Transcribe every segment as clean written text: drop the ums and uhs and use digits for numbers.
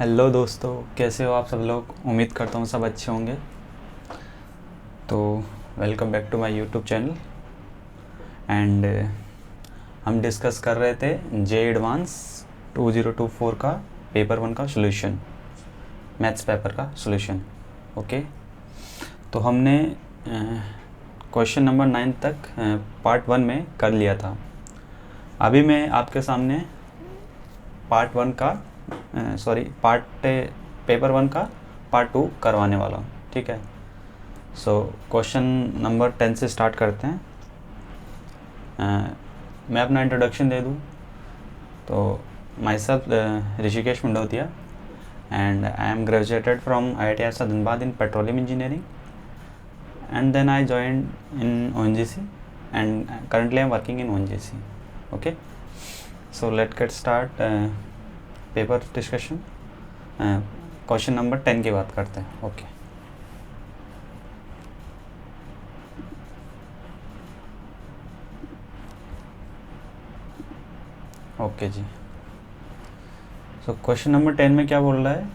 Hello दोस्तों, कैसे हो आप सब लोग। उम्मीद करता हूँ सब अच्छे होंगे। तो welcome back to my YouTube channel and हम डिस्कस कर रहे थे जे एडवांस 2024 का पेपर 1 का सॉल्यूशन, मैथ्स पेपर का सॉल्यूशन। ओके, तो हमने क्वेश्चन नंबर 9 तक पार्ट 1 में कर लिया था। अभी मैं आपके सामने पार्ट 1 का पेपर 1 का पार्ट 2 करवाने वाला हूँ। ठीक है, सो क्वेश्चन नंबर 10 से स्टार्ट करते हैं। मैं अपना इंट्रोडक्शन दे दूँ तो myself Rishikesh Mandotiya and I am graduated from IIT IISA Dhanbad in petroleum engineering and then I joined in ONGC and currently I am working in ONGC. Okay, so let's get start paper discussion. Question number 10 की बात करते हैं। Okay, okay जी। So question number 10 में क्या बोल रहा है,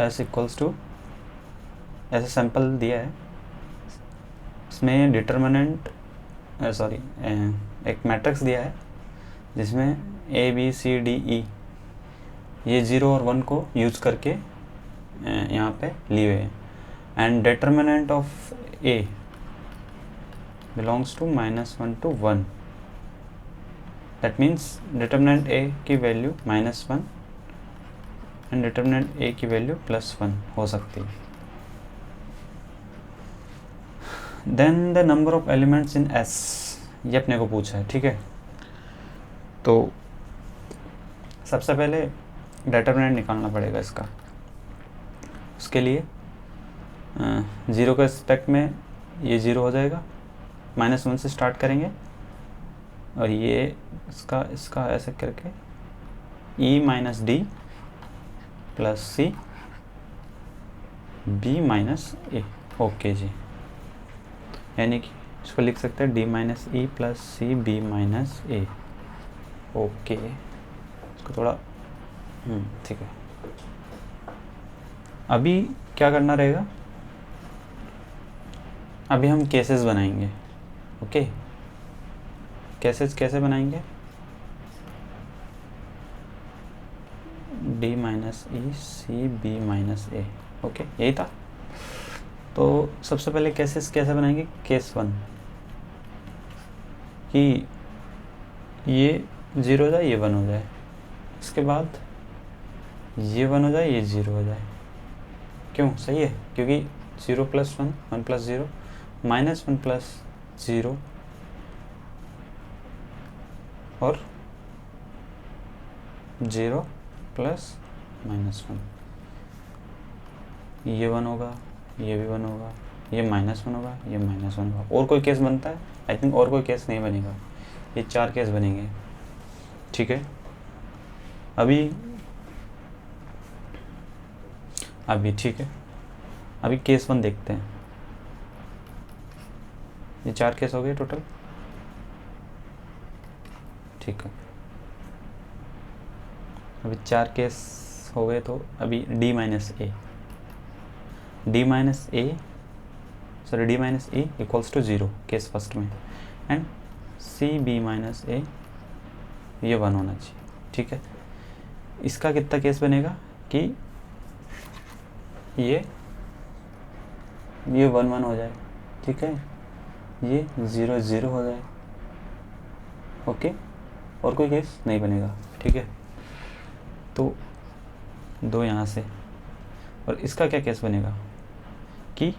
S equals to, ऐसे सैम्पल दिया है। इसमें डिटर्मिनेंट एक मैट्रिक्स दिया है जिसमें ABCDE ये 0 और 1 को यूज़ करके यहाँ पे लिए हुए हैं। And determinant of A belongs to -1 to 1। That means determinant A की वैल्यू -1 एंड डिटर्मिनेंट A की वैल्यू +1 हो सकती है। Then the number of elements in S, ये अपने को पूछा है। ठीक है, तो सबसे पहले डिटर्मिनेंट निकालना पड़ेगा इसका। उसके लिए 0 के रिस्पेक्ट में ये 0 हो जाएगा, -1 से स्टार्ट करेंगे और ये इसका ऐसे करके E - D + C B - A। Okay जी, यानी कि इसको लिख सकते हैं D - E + C B - A। Okay, इसको थोड़ा ठीक है। अभी क्या करना रहेगा, अभी हम केसेस बनाएंगे। ओके, केसेस कैसे बनाएंगे, D - E C B - A। Okay, यही था। तो सबसे पहले केसेस कैसे बनाएंगे, केस 1 कि ये 0 हो जाए, ये 1 हो जाए, इसके बाद ये 1 हो जाए, ये 0 हो जाए। क्यों सही है, क्योंकि 0 + 1 1 + 0 -1 + 0 और 0 + -1, ये 1 होगा, ये भी 1 होगा, ये -1 होगा, ये -1 होगा। और कोई केस बनता है? आई थिंक और कोई केस नहीं बनेगा, ये 4 केस बनेंगे। ठीक है, अभी ठीक है, अभी केस 1 देखते हैं। ये 4 केस हो गए टोटल। ठीक है, अभी 4 केस हो गए, तो अभी D - E equals to 0 case first में, एंड C B - A ये 1 होना चाहिए। ठीक है, इसका कितना केस बनेगा कि ये 1 1 हो जाए। ठीक है, ये 0 0 हो जाए। ओके, और कोई केस नहीं बनेगा। ठीक है, तो 2 यहाँ से, और इसका क्या केस बनेगा कि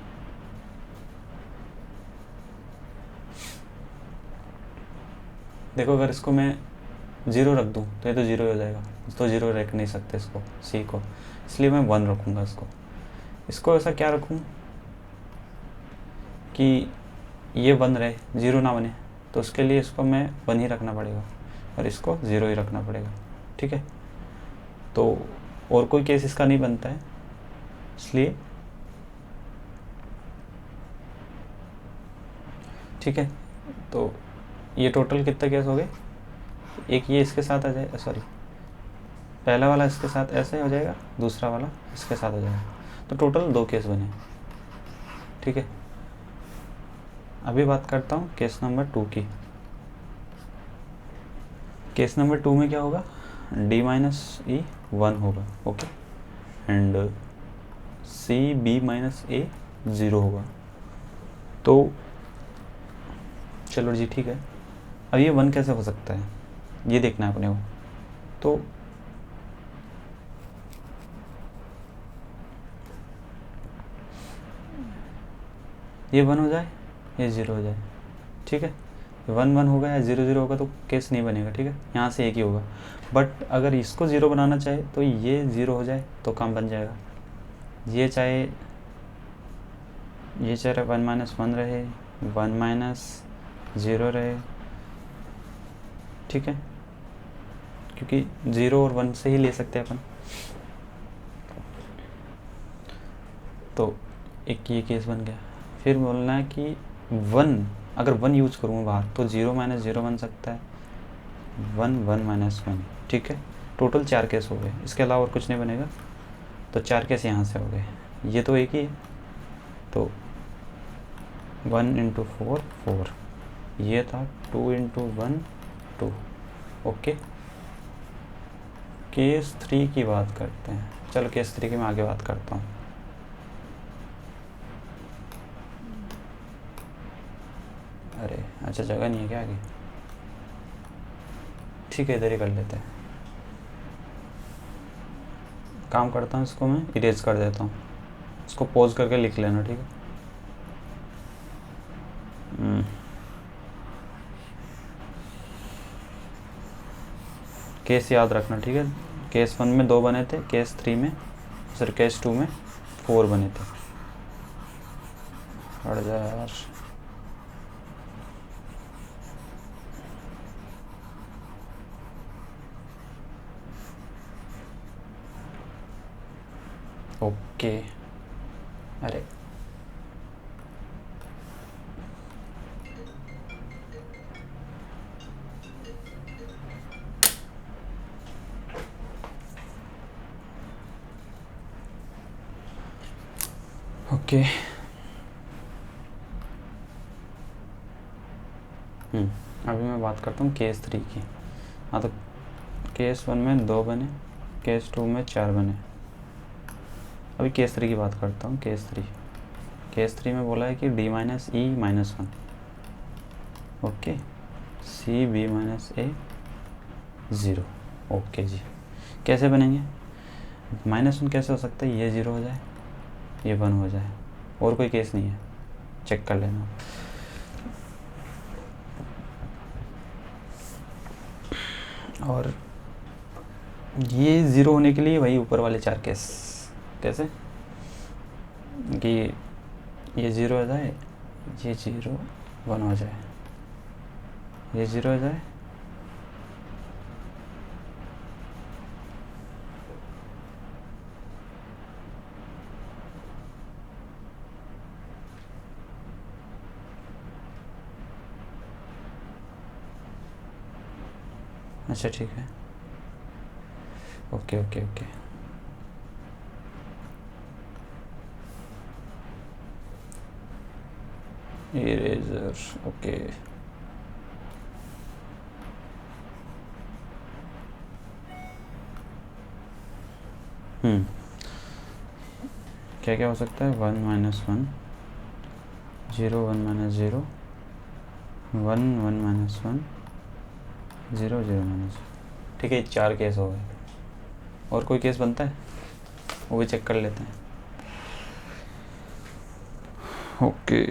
देखो, अगर इसको मैं 0 रख दूँ तो ये तो 0 हो जाएगा, तो 0 रख नहीं सकते इसको, C को, इसलिए मैं 1 रखूँगा। इसको ऐसा क्या रखूँ कि ये 1 रहे, 0 ना बने, तो उसके लिए इसको मैं 1 ही रखना पड़ेगा और इसको 0 ही रखना पड़ेगा। ठीक है, तो और कोई केस इसका नहीं बनता है, इसलिए ठीक है। तो ये टोटल कितने केस हो गए, एक ये इसके साथ आ जाए, सॉरी पहला वाला इसके साथ ऐसे हो जाएगा, दूसरा वाला इसके साथ हो जाएगा, तो टोटल 2 केस बने। ठीक है, अभी बात करता हूँ केस नंबर 2 की। केस नंबर 2 में क्या होगा, d माइनस ई 1 होगा, okay, and c b minus A 0 होगा। तो चलो जी ठीक है, अब ये 1 कैसे हो सकता है ये देखना है अपने को। तो ये 1 हो जाए, ये 0 हो जाए, ठीक है, 1 1 होगा या 0 0 होगा तो केस नहीं बनेगा, ठीक है, यहाँ से एक ही होगा। बट अगर इसको 0 बनाना चाहे तो ये 0 हो जाए तो काम बन जाएगा। ये चाहे 1 माइनस 1 रहे, 1 माइनस 0 रहे, ठीक है, क्योंकि 0 और 1 से ही ले सकते हैं अपन। तो एक ये केस बन गया। फिर बोलना है कि 1, अगर 1 यूज़ करूँगा बाहर तो 0 माइनस 0 बन सकता है, 1 1 माइनस 1, ठीक है, टोटल 4 केस हो गए, इसके अलावा और कुछ नहीं बनेगा। तो 4 केस यहाँ से हो गए, ये तो एक ही है, तो 1 इंटू 4 4, ये था 2 इंटू 1 2, ओके। केस 3 की बात करते हैं, चलो केस 3 की मैं आगे बात करता हूँ। अरे अच्छा, जगह नहीं है क्या आगे, ठीक है, इधर ही कर लेते हैं। काम करता हूँ, इसको मैं इरेज कर देता हूँ, इसको पॉज करके लिख लेना, ठीक है। केस याद रखना, ठीक है, केस 1 में 2 बने थे, केस 3 में सर केस 2 में 4 बने थे। हट जा यार, ओके, अरे ओके, अभी मैं बात करता हूँ केस 3 की। हाँ, तो केस 1 में 2 बने, केस 2 में 4 बने। अभी केस 3 की बात करता हूँ। केस 3 में बोला है कि d minus E minus 1, okay, C B minus A 0, okay जी। कैसे बनेंगे, -1 कैसे हो सकता है, ये 0 हो जाए, ये 1 हो जाए, और कोई केस नहीं है, चेक कर लेना। और ये 0 होने के लिए वही ऊपर वाले 4 केस, कैसे कि ये 0 हो जाए, ये 0 1 हो जाए, ये 0 हो जाए, अच्छा ठीक है, okay okay okay. Eraser, okay, क्या क्या हो सकता है, 1 माइनस 1 0 1 माइनस 0 1 1 माइनस 1 0 0 माइनस, ठीक है, 4 केस हो गए। और कोई केस बनता है वो भी चेक कर लेते हैं, ओके।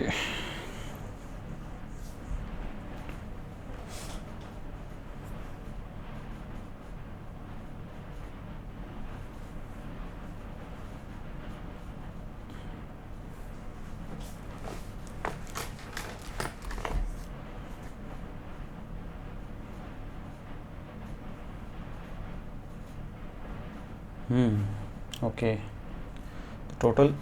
ओके, टोटल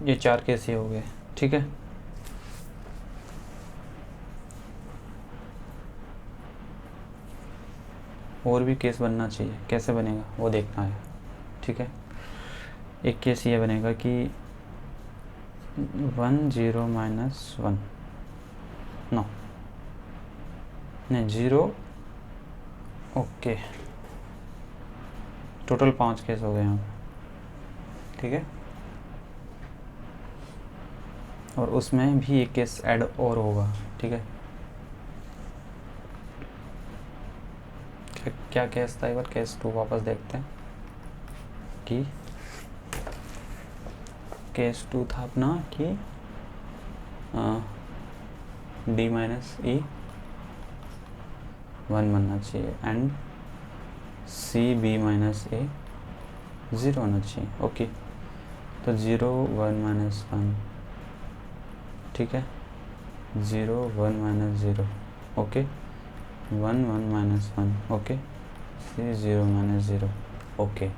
ये 4 केस ही हो गए, ठीक है। और भी केस बनना चाहिए, कैसे बनेगा वो देखना है, ठीक है। एक केस ये बनेगा कि 1 0 माइनस 1 नो नहीं 0, ओके, टोटल 5 केस हो गए यहाँ पे, ठीक है। और उसमें भी एक केस ऐड और होगा, ठीक है। क्या केस था एक बार, केस 2 वापस देखते हैं कि केस 2 था अपना कि d माइनस ई 1 बनना चाहिए and C B minus A 0 होना चाहिए, ओके। तो 0 1 माइनस 1, ठीक है, 0 1 माइनस 0, ओके, 1 1 माइनस 1, ओके, फिर 0 माइनस 0, ओके।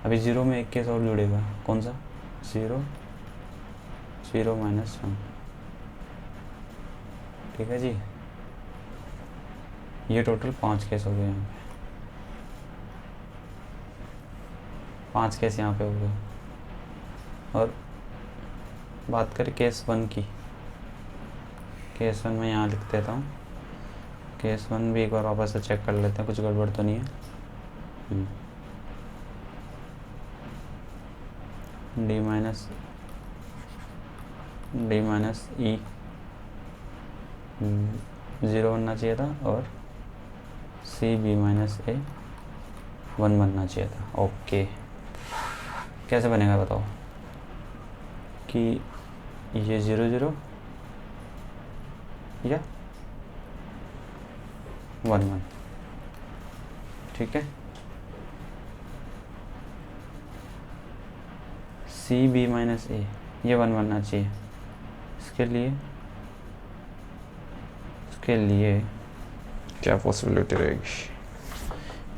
अभी 0 में एक केस और जुड़ेगा, कौन सा, 0 0 माइनस 1, ठीक है जी। ये टोटल 5 केस हो गए यहाँ पे, 5 केस यहाँ पे हो गए। और बात करें केस 1 की, केस 1 में यहाँ लिख देता हूँ, केस 1 भी एक बार वापस से चेक कर लेते हैं, कुछ गड़बड़ तो नहीं है। डी माइनस ई 0 बनना चाहिए था और सी बी माइनस ए 1 बनना चाहिए था, ओके। कैसे बनेगा बताओ कि ये 0 0 या 1 1, ठीक है। सी बी माइनस ए ये 1 बनना चाहिए। इसके लिए क्या पॉसिबिलिटी रहेगी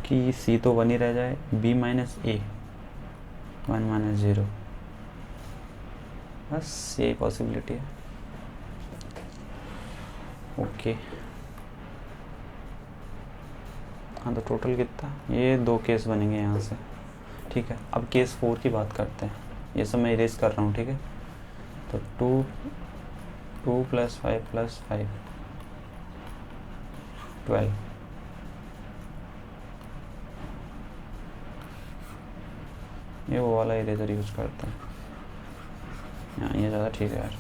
कि सी तो 1 ही रह जाए, बी माइनस ए 1 माइनस 0, बस यही पॉसिबिलिटी है, ओके। हाँ तो टोटल कितना, ये 2 केस बनेंगे यहाँ से, ठीक है। अब केस 4 की बात करते हैं, ये सब मैं इरेज कर रहा हूँ, ठीक है। तो 2 + 5 + 5 12, ये वो वाला इरेजर यूज करते हैं यहाँ, ये ज़्यादा ठीक है यार,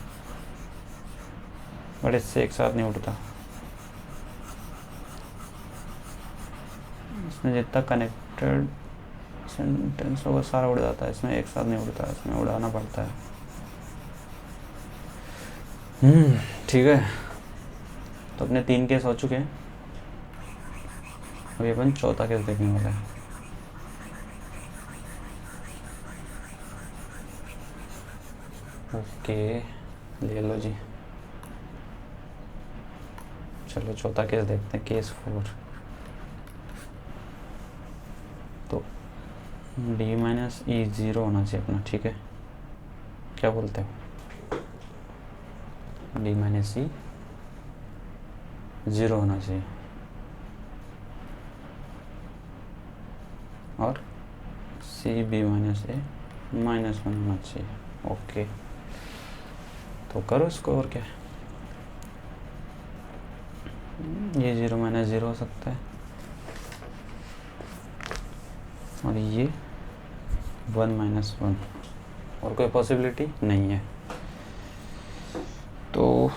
बट इससे एक साथ नहीं उठता, इसमें जितना कनेक्टेड सेंटेंस होगा सारा उड़ जाता है, इसमें एक साथ नहीं उड़ता, इसमें उड़ाना पड़ता है। ठीक है, तो अपने 3 केस हो चुके हैं, अभी अपन चौथा केस देखने वाला है। ओके ले लो जी, चलो चौथा केस देखते हैं, केस 4। तो d माइनस ई 0 होना चाहिए अपना, ठीक है। क्या बोलते हो, d माइनस ई 0 होना चाहिए और सी बी माइनस ए -1 होना चाहिए, ओके। तो करो इसको, और क्या, ये 0 माइनस 0 हो सकता है और ये 1 माइनस 1, और कोई पॉसिबिलिटी नहीं है। तो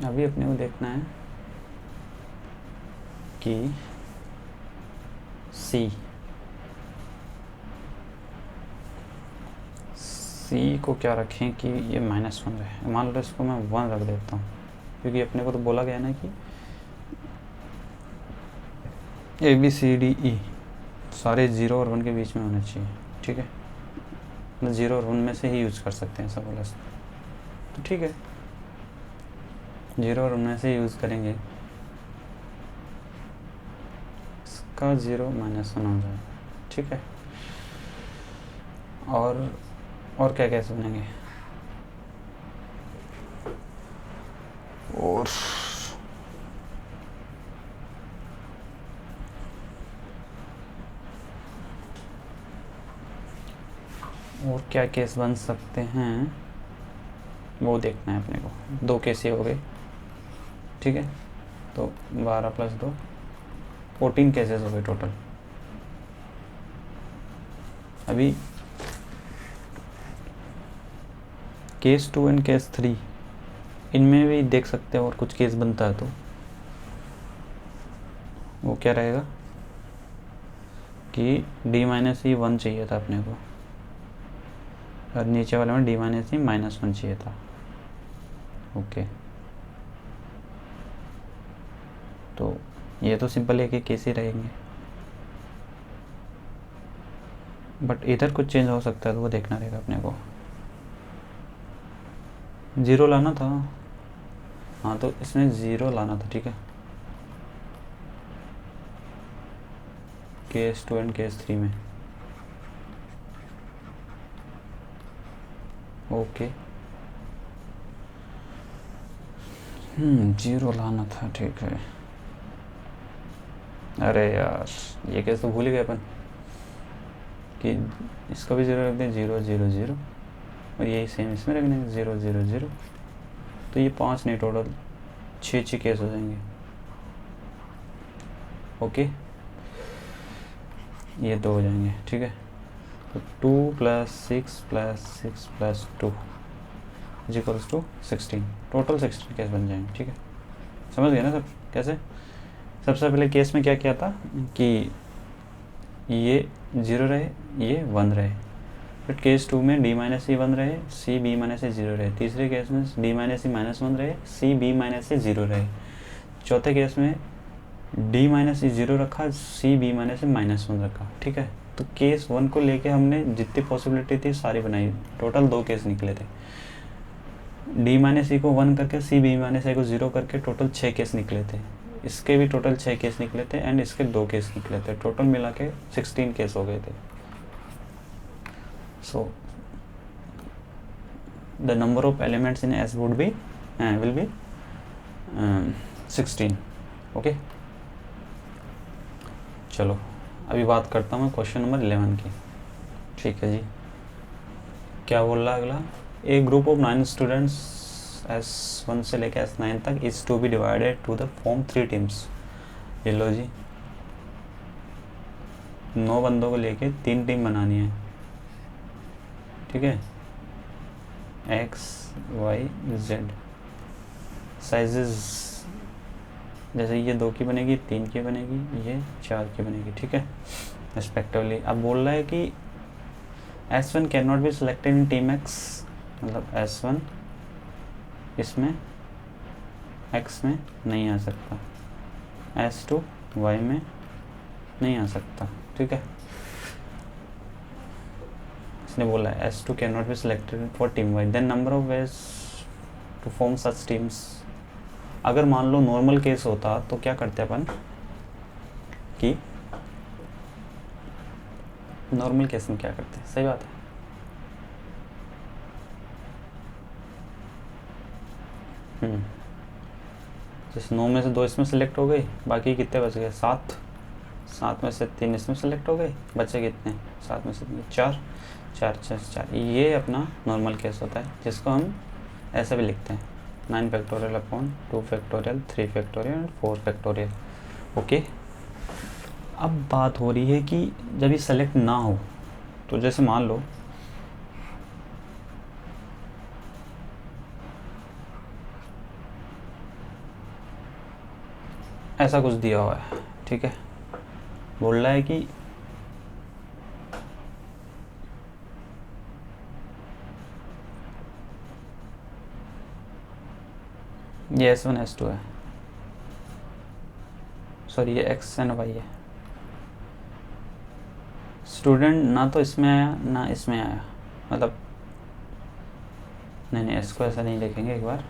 अभी अपने को देखना है कि सी को क्या रखें कि ये -1 रहे, मान लो इसको मैं 1 रख देता हूँ, क्योंकि अपने को तो बोला गया ना कि ABCDE सारे 0 और 1 के बीच में होने चाहिए, ठीक है। 0 और 1 में से ही यूज कर सकते हैं, ऐसा बोला, तो ठीक है 0 और 1 में से यूज़ करेंगे, इसका 0 -1 हो जाए, ठीक है। और क्या कैसे बनेंगे, और क्या केस बन सकते हैं वो देखना है अपने को। 2 केस ये हो गए, ठीक है। तो 12 + 2 14 केसेस हो गए टोटल। अभी केस 2 एंड केस 3 इनमें भी देख सकते हैं और कुछ केस बनता है तो वो क्या रहेगा कि D - E 1 चाहिए था अपने को, और नीचे वाले में D - E -1 चाहिए था। ओके, तो ये तो सिंपल एक केस ही रहेंगे, बट इधर कुछ चेंज हो सकता है तो वो देखना रहेगा अपने को। 0 लाना था, हाँ तो इसमें 0 लाना था, ठीक है। केस 2 एंड केस 3 में ओके 0 लाना था, ठीक है। अरे यार ये केस तो भूल ही गए अपन कि इसका भी 0 रख दें, 0 0 0, और यही सेम इसमें रख देंगे 0 0 0। तो ये 5 नहीं, टोटल 6 केस हो जाएंगे। ओके, ये 2 हो जाएंगे, ठीक है। तो 2 + 6 + 6 + 2 = 16, टोटल 16 केस बन जाएंगे, ठीक है। समझ गए ना सब कैसे? सबसे पहले केस में क्या किया था कि ये 0 रहे, ये 1 रहे, फिर केस 2 में D - E 1 रहे, C B - E 0 रहे, तीसरे केस में D - E -1 रहे, C B - E 0 रहे, चौथे केस में D - E 0 रखा, C B - E -1 रखा, ठीक है। तो केस 1 को लेके हमने जितनी पॉसिबिलिटी थी सारी बनाई, टोटल 2 केस निकले थे। D - E को 1 करके C B - E को 0 करके टोटल 6 केस निकले थे। इसके भी टोटल 6 केस निकले थे एंड इसके 2 केस निकले थे, टोटल मिला के 16 केस हो गए थे। So the number of elements in S would be will be 16। Okay, चलो अभी बात करता हूँ क्वेश्चन नंबर 11 की, ठीक है जी। क्या बोल रहा है अगला? ए ग्रुप ऑफ 9 स्टूडेंट्स S1 से लेकर S9 तक is to be divided to the form 3 teams. ये लो जी, 9 बंदों को लेके 3 टीम बनानी है, ठीक है। X Y Z साइजेस, जैसे ये 2 की बनेगी, 3 की बनेगी, ये 4 की बनेगी, ठीक है, रिस्पेक्टिवली। अब बोल रहा है कि S1 can not be selected in team X, मतलब S1 इसमें X में नहीं आ सकता, S2 Y में नहीं आ सकता, ठीक है। इसने बोला है S2 can not be selected for team Y, then number of ways to form such teams. अगर मान लो नॉर्मल केस होता तो क्या करते अपन कि नॉर्मल केस में क्या करते हैं, सही बात है। जैसे 9 में से 2 इसमें सेलेक्ट हो गए, बाकी कितने बच गए? 7, 7 में से 3 इसमें सेलेक्ट हो गए, बचे कितने? 7 में से 4, 4 4 4। ये अपना नॉर्मल केस होता है, जिसको हम ऐसे भी लिखते हैं 9 factorial upon 2 factorial 3 factorial and 4 factorial. Okay, अब बात हो रही है कि जब ये सेलेक्ट ना हो तो जैसे मान लो ऐसा कुछ दिया हुआ है, ठीक है। बोल रहा है कि ये S1 S2 है, सॉरी ये X एंड Y है। स्टूडेंट ना तो इसमें आया ना इसमें आया, मतलब नहीं इसको ऐसा नहीं लिखेंगे, एक बार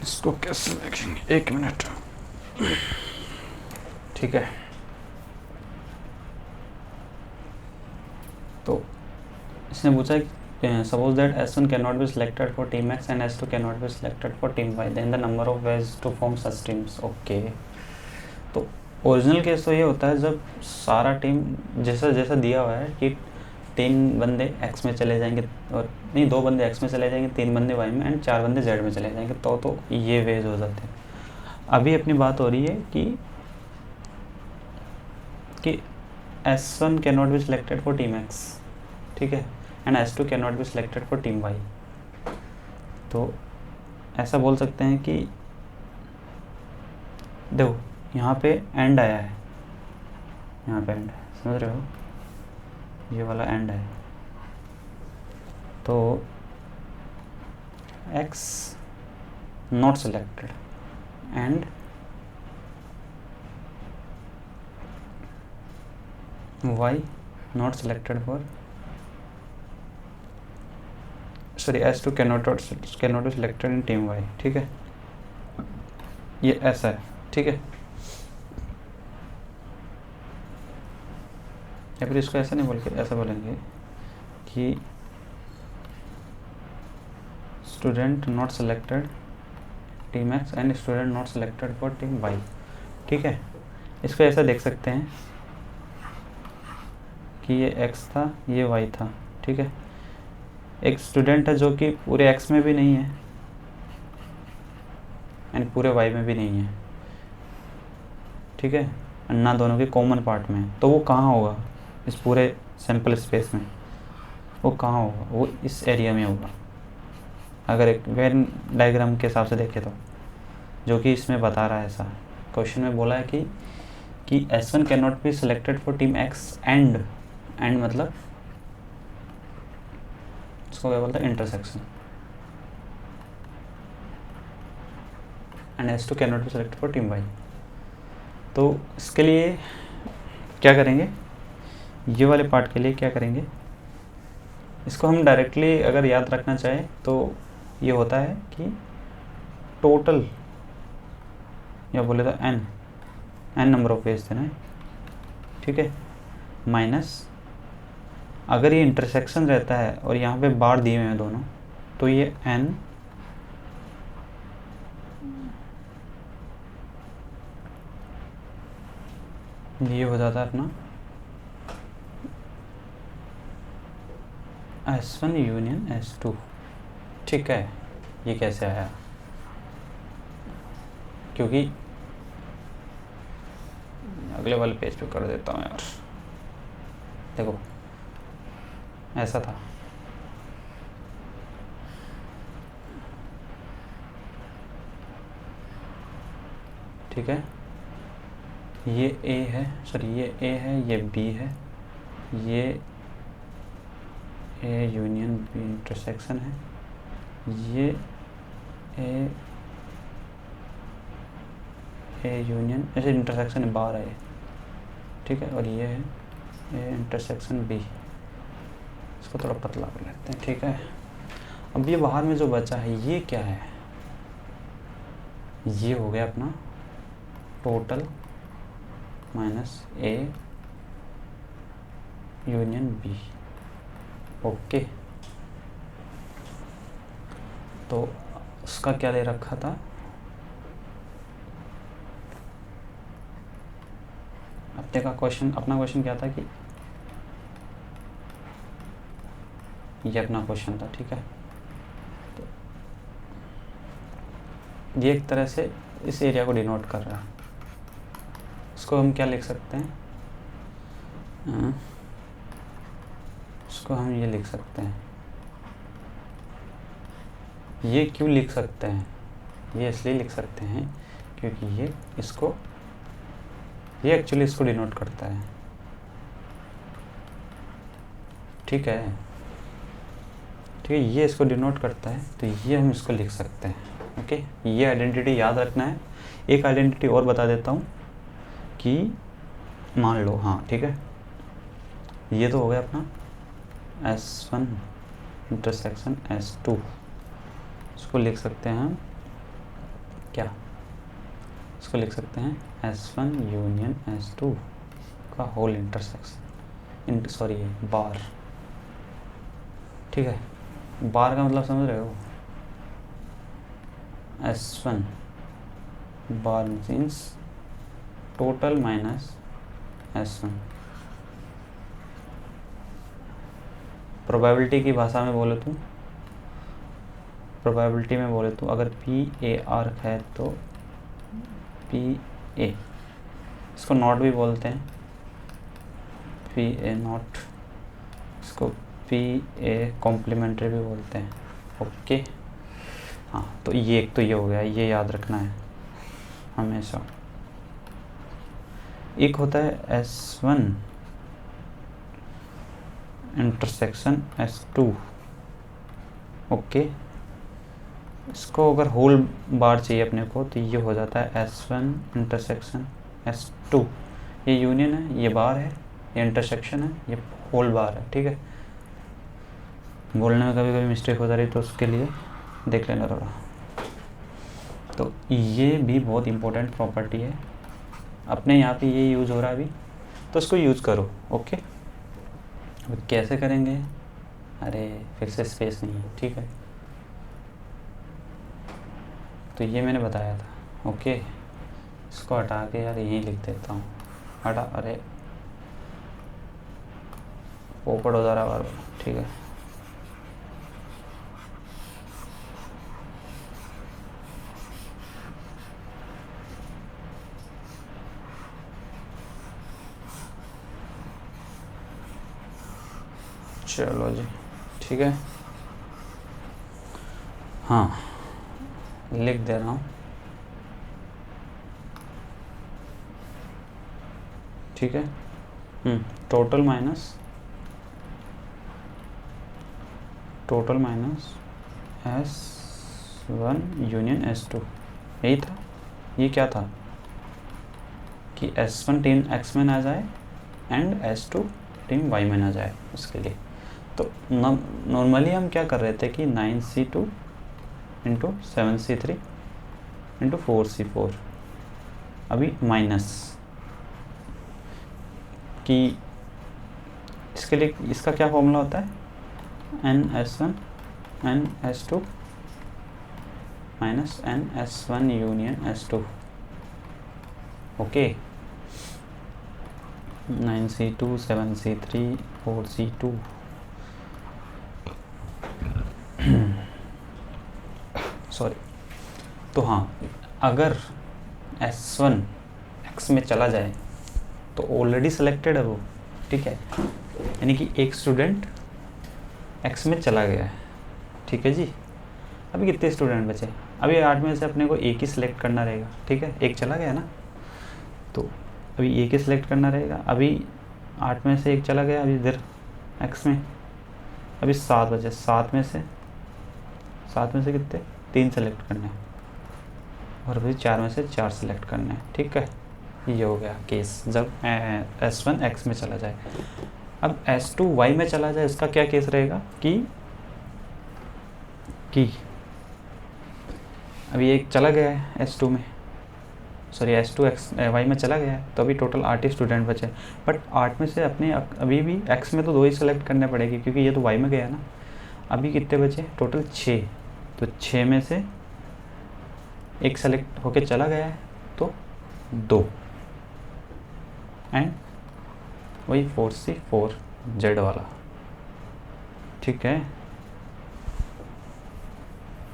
इसको कैसे देखेंगे, 1 मिनट। ठीक है, तो इसने पूछा suppose that S1 cannot be selected for team X and S2 cannot be selected for team Y, then the number of ways to form such teams. Okay, तो ओरिजिनल केस तो ये होता है जब सारा टीम जैसा जैसा दिया हुआ है कि 3 बंदे X में चले जाएंगे, और नहीं 2 बंदे X में चले जाएंगे, 3 बंदे Y में एंड 4 बंदे Z में चले जाएंगे, तो ये वेज हो जाते हैं। अभी अपनी बात हो रही है कि S1 cannot be selected for team X, ठीक है, and S2 cannot be selected for team Y। तो ऐसा बोल सकते हैं कि देखो यहाँ पे एंड आया है, यहाँ पे एंड है, समझ रहे हो, ये वाला एंड है। तो X not selected and Y not selected for, sorry S2 cannot be selected in team Y, ठीक है, ये ऐसा है, ठीक है। या फिर इसको ऐसा नहीं बोल के ऐसा बोलेंगे कि student not selected team X and student not selected for team Y, ठीक है। इसको ऐसा देख सकते हैं कि ये X था, ये Y था, ठीक है। एक स्टूडेंट है जो कि पूरे X में भी नहीं है एंड पूरे Y में भी नहीं है, ठीक है, ना दोनों के कॉमन पार्ट में। तो वो कहाँ होगा इस पूरे सैम्पल स्पेस में, वो कहाँ होगा, वो इस एरिया में होगा, अगर एक वेन डायग्राम के हिसाब से देखें तो, जो कि इसमें बता रहा है। ऐसा क्वेश्चन में बोला है कि S1 can not be selected for team X and मतलब इसको क्या बोलते हैं, intersection, and S2 can not be selected for team Y। तो इसके लिए क्या करेंगे, ये वाले पार्ट के लिए क्या करेंगे, इसको हम डायरेक्टली अगर याद रखना चाहें तो ये होता है कि टोटल, या बोले तो n नंबर ऑफ वेज देना है, ठीक है, माइनस अगर ये इंटरसेक्शन रहता है और यहाँ पे बार दिए हुए हैं दोनों, तो ये n ये हो जाता है अपना S1 यूनियन S2, ठीक है। ये कैसे आया, क्योंकि अगले वाले पेज पे कर देता हूँ यार, देखो ऐसा था, ठीक है, ये A है, सॉरी ये A है, ये B है, ये A यूनियन B इंटरसेक्शन है, ये A यूनियन, ऐसे इंटरसेक्शन बाहर है, ठीक है, और ये है A इंटरसेक्शन B। इसको थोड़ा पतला कर लेते हैं, ठीक है। अब ये बाहर में जो बचा है ये क्या है, ये हो गया अपना total minus A union B, okay. तो उसका क्या ले रखा था, अपना क्वेश्चन क्या था कि ये अपना क्वेश्चन था, ठीक है। तो ये एक तरह से इस एरिया को डिनोट कर रहा है, इसको हम क्या लिख सकते हैं, इसको हम ये लिख सकते हैं, ये क्यों लिख सकते हैं, ये इसलिए लिख सकते हैं क्योंकि ये एक्चुअली इसको डिनोट करता है, ठीक है, ठीक है, ये इसको डिनोट करता है, तो ये हम इसको लिख सकते हैं, ओके। ये आइडेंटिटी याद रखना है। एक आइडेंटिटी और बता देता हूँ कि मान लो, हाँ ठीक है, ये तो हो गया अपना S1 इंटरसेक्शन S2, इसको लिख सकते हैं हम क्या, इसको लिख सकते हैं S1 यूनियन S2 का होल इंटरसेक्शन, सॉरी बार, ठीक है। बार का मतलब समझ रहे हो, S1 बार means total minus S1। Probability की भाषा में बोले तो, प्रोबेबिलिटी में बोले तो अगर PAR है तो PA, इसको नॉट भी बोलते हैं, PA नॉट, इसको PA कॉम्प्लीमेंट्री भी बोलते हैं। ओके हाँ, तो ये एक तो ये हो गया, ये याद रखना है हमेशा। एक होता है S1 इंटरसेक्शन S2। ओके, इसको अगर होल बार चाहिए अपने को तो ये हो जाता है S1 इंटरसेक्शन S2। ये यूनियन है, ये बार है, ये इंटरसेक्शन है, ये होल बार है, ठीक है। बोलने में कभी कभी मिस्टेक हो जा रही तो उसके लिए देख लेना थोड़ा। तो ये भी बहुत इम्पोर्टेंट प्रॉपर्टी है, अपने यहाँ पे ये यूज़ हो रहा है अभी, तो इसको यूज़ करो। ओके, अब कैसे करेंगे, अरे फिर से स्पेस नहीं है, ठीक है। तो ये मैंने बताया था। ओके, इसको हटा के यार यहीं लिख देता हूँ, हटा, अरे पोपट हो जा रहा बार, ठीक है। चलो जी, ठीक है, हाँ लिख दे रहा हूँ, ठीक है। Total minus S1 union S2, यही था। ये क्या था कि S1 टीम X में ना जाए एंड S2 टीम Y में ना जाए, उसके लिए। तो नॉर्मली हम क्या कर रहे थे कि 9C2 into 7C3 into 4C4, अभी माइनस कि इसके लिए इसका क्या फॉर्मूला होता है, NS1 NS2 minus NS1 union S2। Okay, 9C2 7C3 4C2। Sorry, तो हाँ, अगर S1 X में चला जाए तो ऑलरेडी सेलेक्टेड है वो, ठीक है, यानी कि एक स्टूडेंट X में चला गया है, ठीक है जी। अभी कितने स्टूडेंट बचे, अभी 8 में से अपने को एक ही सिलेक्ट करना रहेगा, ठीक है। एक चला गया ना, तो अभी एक ही सिलेक्ट करना रहेगा। अभी 8 में से एक चला गया, अभी इधर X में, अभी 7 बचे, 7 में से कितने, 3 सेलेक्ट करने हैं, और अभी 4 में से 4 सेलेक्ट करने हैं, ठीक है। ये हो गया केस जब S1 X में चला जाए। अब S2 Y में चला जाए, इसका क्या केस रहेगा कि अभी एक चला गया है S2 में, सॉरी S2 Y में चला गया है, तो अभी टोटल 8 ही स्टूडेंट बचे। बट 8 में से अपने अभी भी X में तो 2 ही सेलेक्ट करने पड़ेगी, क्योंकि ये तो Y में गया ना। अभी कितने बचे टोटल, 6, तो 6 में से एक सेलेक्ट होके चला गया है तो 2, एंड वही 4C4 Z वाला, ठीक है।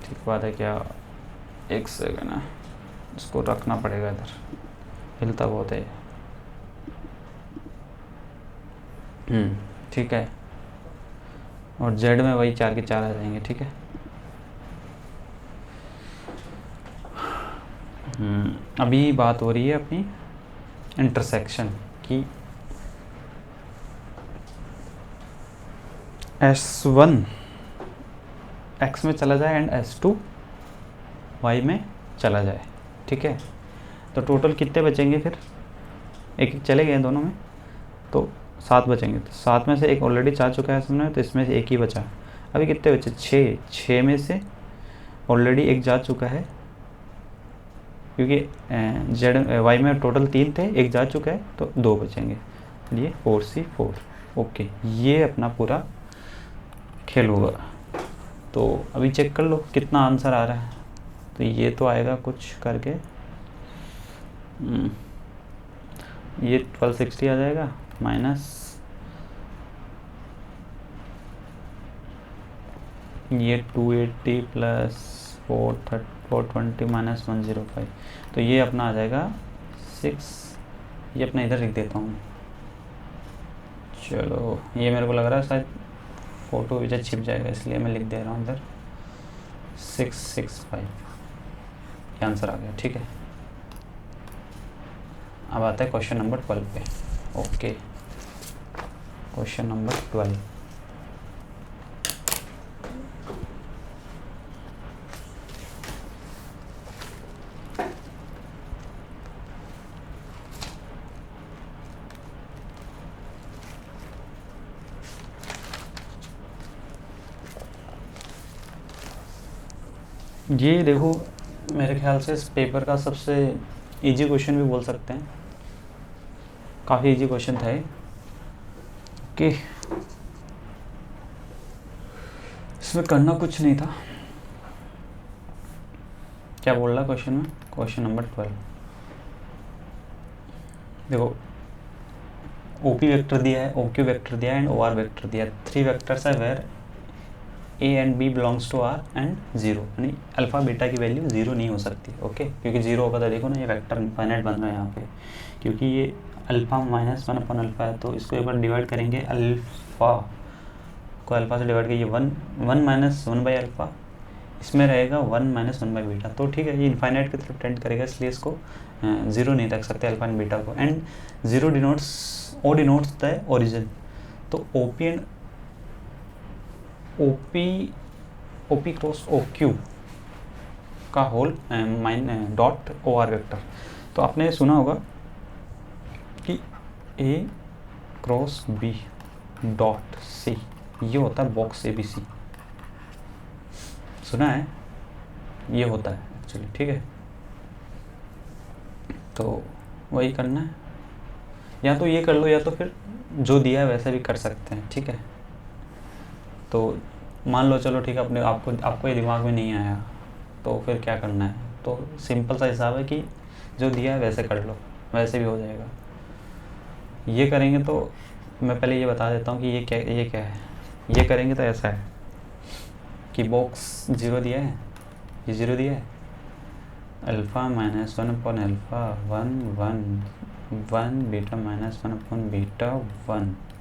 ठीक बात है क्या, एक सेकंड है, इसको रखना पड़ेगा इधर, हिलता बहुत है। ठीक है, और Z में वही 4 के 4 आ जाएंगे, ठीक है। अभी बात हो रही है अपनी इंटरसेक्शन की। S1 X में चला जाए एंड S2 Y में चला जाए, ठीक है। तो टोटल कितने बचेंगे फिर, एक चले गए दोनों में, तो 7 बचेंगे। तो 7 में से एक ऑलरेडी जा चुका है इसमें, तो इसमें से एक ही बचा। अभी कितने बचे, 6 में से ऑलरेडी एक जा चुका है, क्योंकि जेड वाई में टोटल 3 थे, एक जा चुका है तो 2 बचेंगे, ये 4C4। ओके, ये अपना पूरा खेल होगा। तो अभी चेक कर लो कितना आंसर आ रहा है। तो ये तो आएगा कुछ करके ये 1260 आ जाएगा, माइनस ये 280 प्लस 420 माइनस 105, तो ये अपना आ जाएगा 6। ये अपना इधर लिख देता हूँ। चलो, ये मेरे को लग रहा है शायद फ़ोटो विजय छिप जाएगा, इसलिए मैं लिख दे रहा हूँ इधर 665। ये आंसर आ गया। ठीक है, अब आता है क्वेश्चन नंबर 12 पे। Okay, question number 12। ये देखो, मेरे ख्याल से इस पेपर का सबसे इजी क्वेश्चन भी बोल सकते हैं, काफ़ी इजी क्वेश्चन था ये कि इसमें करना कुछ नहीं था। क्या बोल रहा क्वेश्चन में? क्वेश्चन नंबर 12 देखो, OP वेक्टर दिया है, OQ वेक्टर दिया है एंड OR वेक्टर दिया है। 3 वेक्टर्स है where A and B belongs to R and 0, यानी अल्फ़ा बीटा की वैल्यू 0 नहीं हो सकती। ओके, क्योंकि 0 होगा तो देखो ना, ये वेक्टर इनफाइनाइट बन रहा है यहाँ पे, क्योंकि ये अल्फ़ा माइनस 1 अपन अल्फ़ा है। तो इसको एक बार डिवाइड करेंगे, अल्फ़ा को अल्फ़ा से डिवाइड करिए, 1 माइनस 1 बाई अल्फ़ा, इसमें रहेगा 1 माइनस 1 बाई बीटा। तो ठीक है, ये इनफाइनाइट की तरफ टेंड करेगा, इसलिए इसको 0 नहीं रख सकते अल्फ़ा एंड बीटा को। And 0 denotes the origin. तो OP and OP cross OQ का होल डॉट OR वेक्टर। तो आपने सुना होगा कि A cross B dot C, ये होता है बॉक्स ABC। सुना है? ये होता है एक्चुअली। ठीक है, तो वही करना है, या तो ये कर लो, या तो फिर जो दिया है वैसे भी कर सकते हैं। ठीक है, तो मान लो, चलो ठीक है, अपने आपको ये दिमाग में नहीं आया तो फिर क्या करना है? तो सिंपल सा हिसाब है कि जो दिया है वैसे कर लो, वैसे भी हो जाएगा। ये करेंगे तो मैं पहले ये बता देता हूँ कि ये क्या है। ये करेंगे तो ऐसा है कि बॉक्स 0 दिया है, ये 0 दिया है, alpha minus 1 upon alpha 1 beta minus 1 upon beta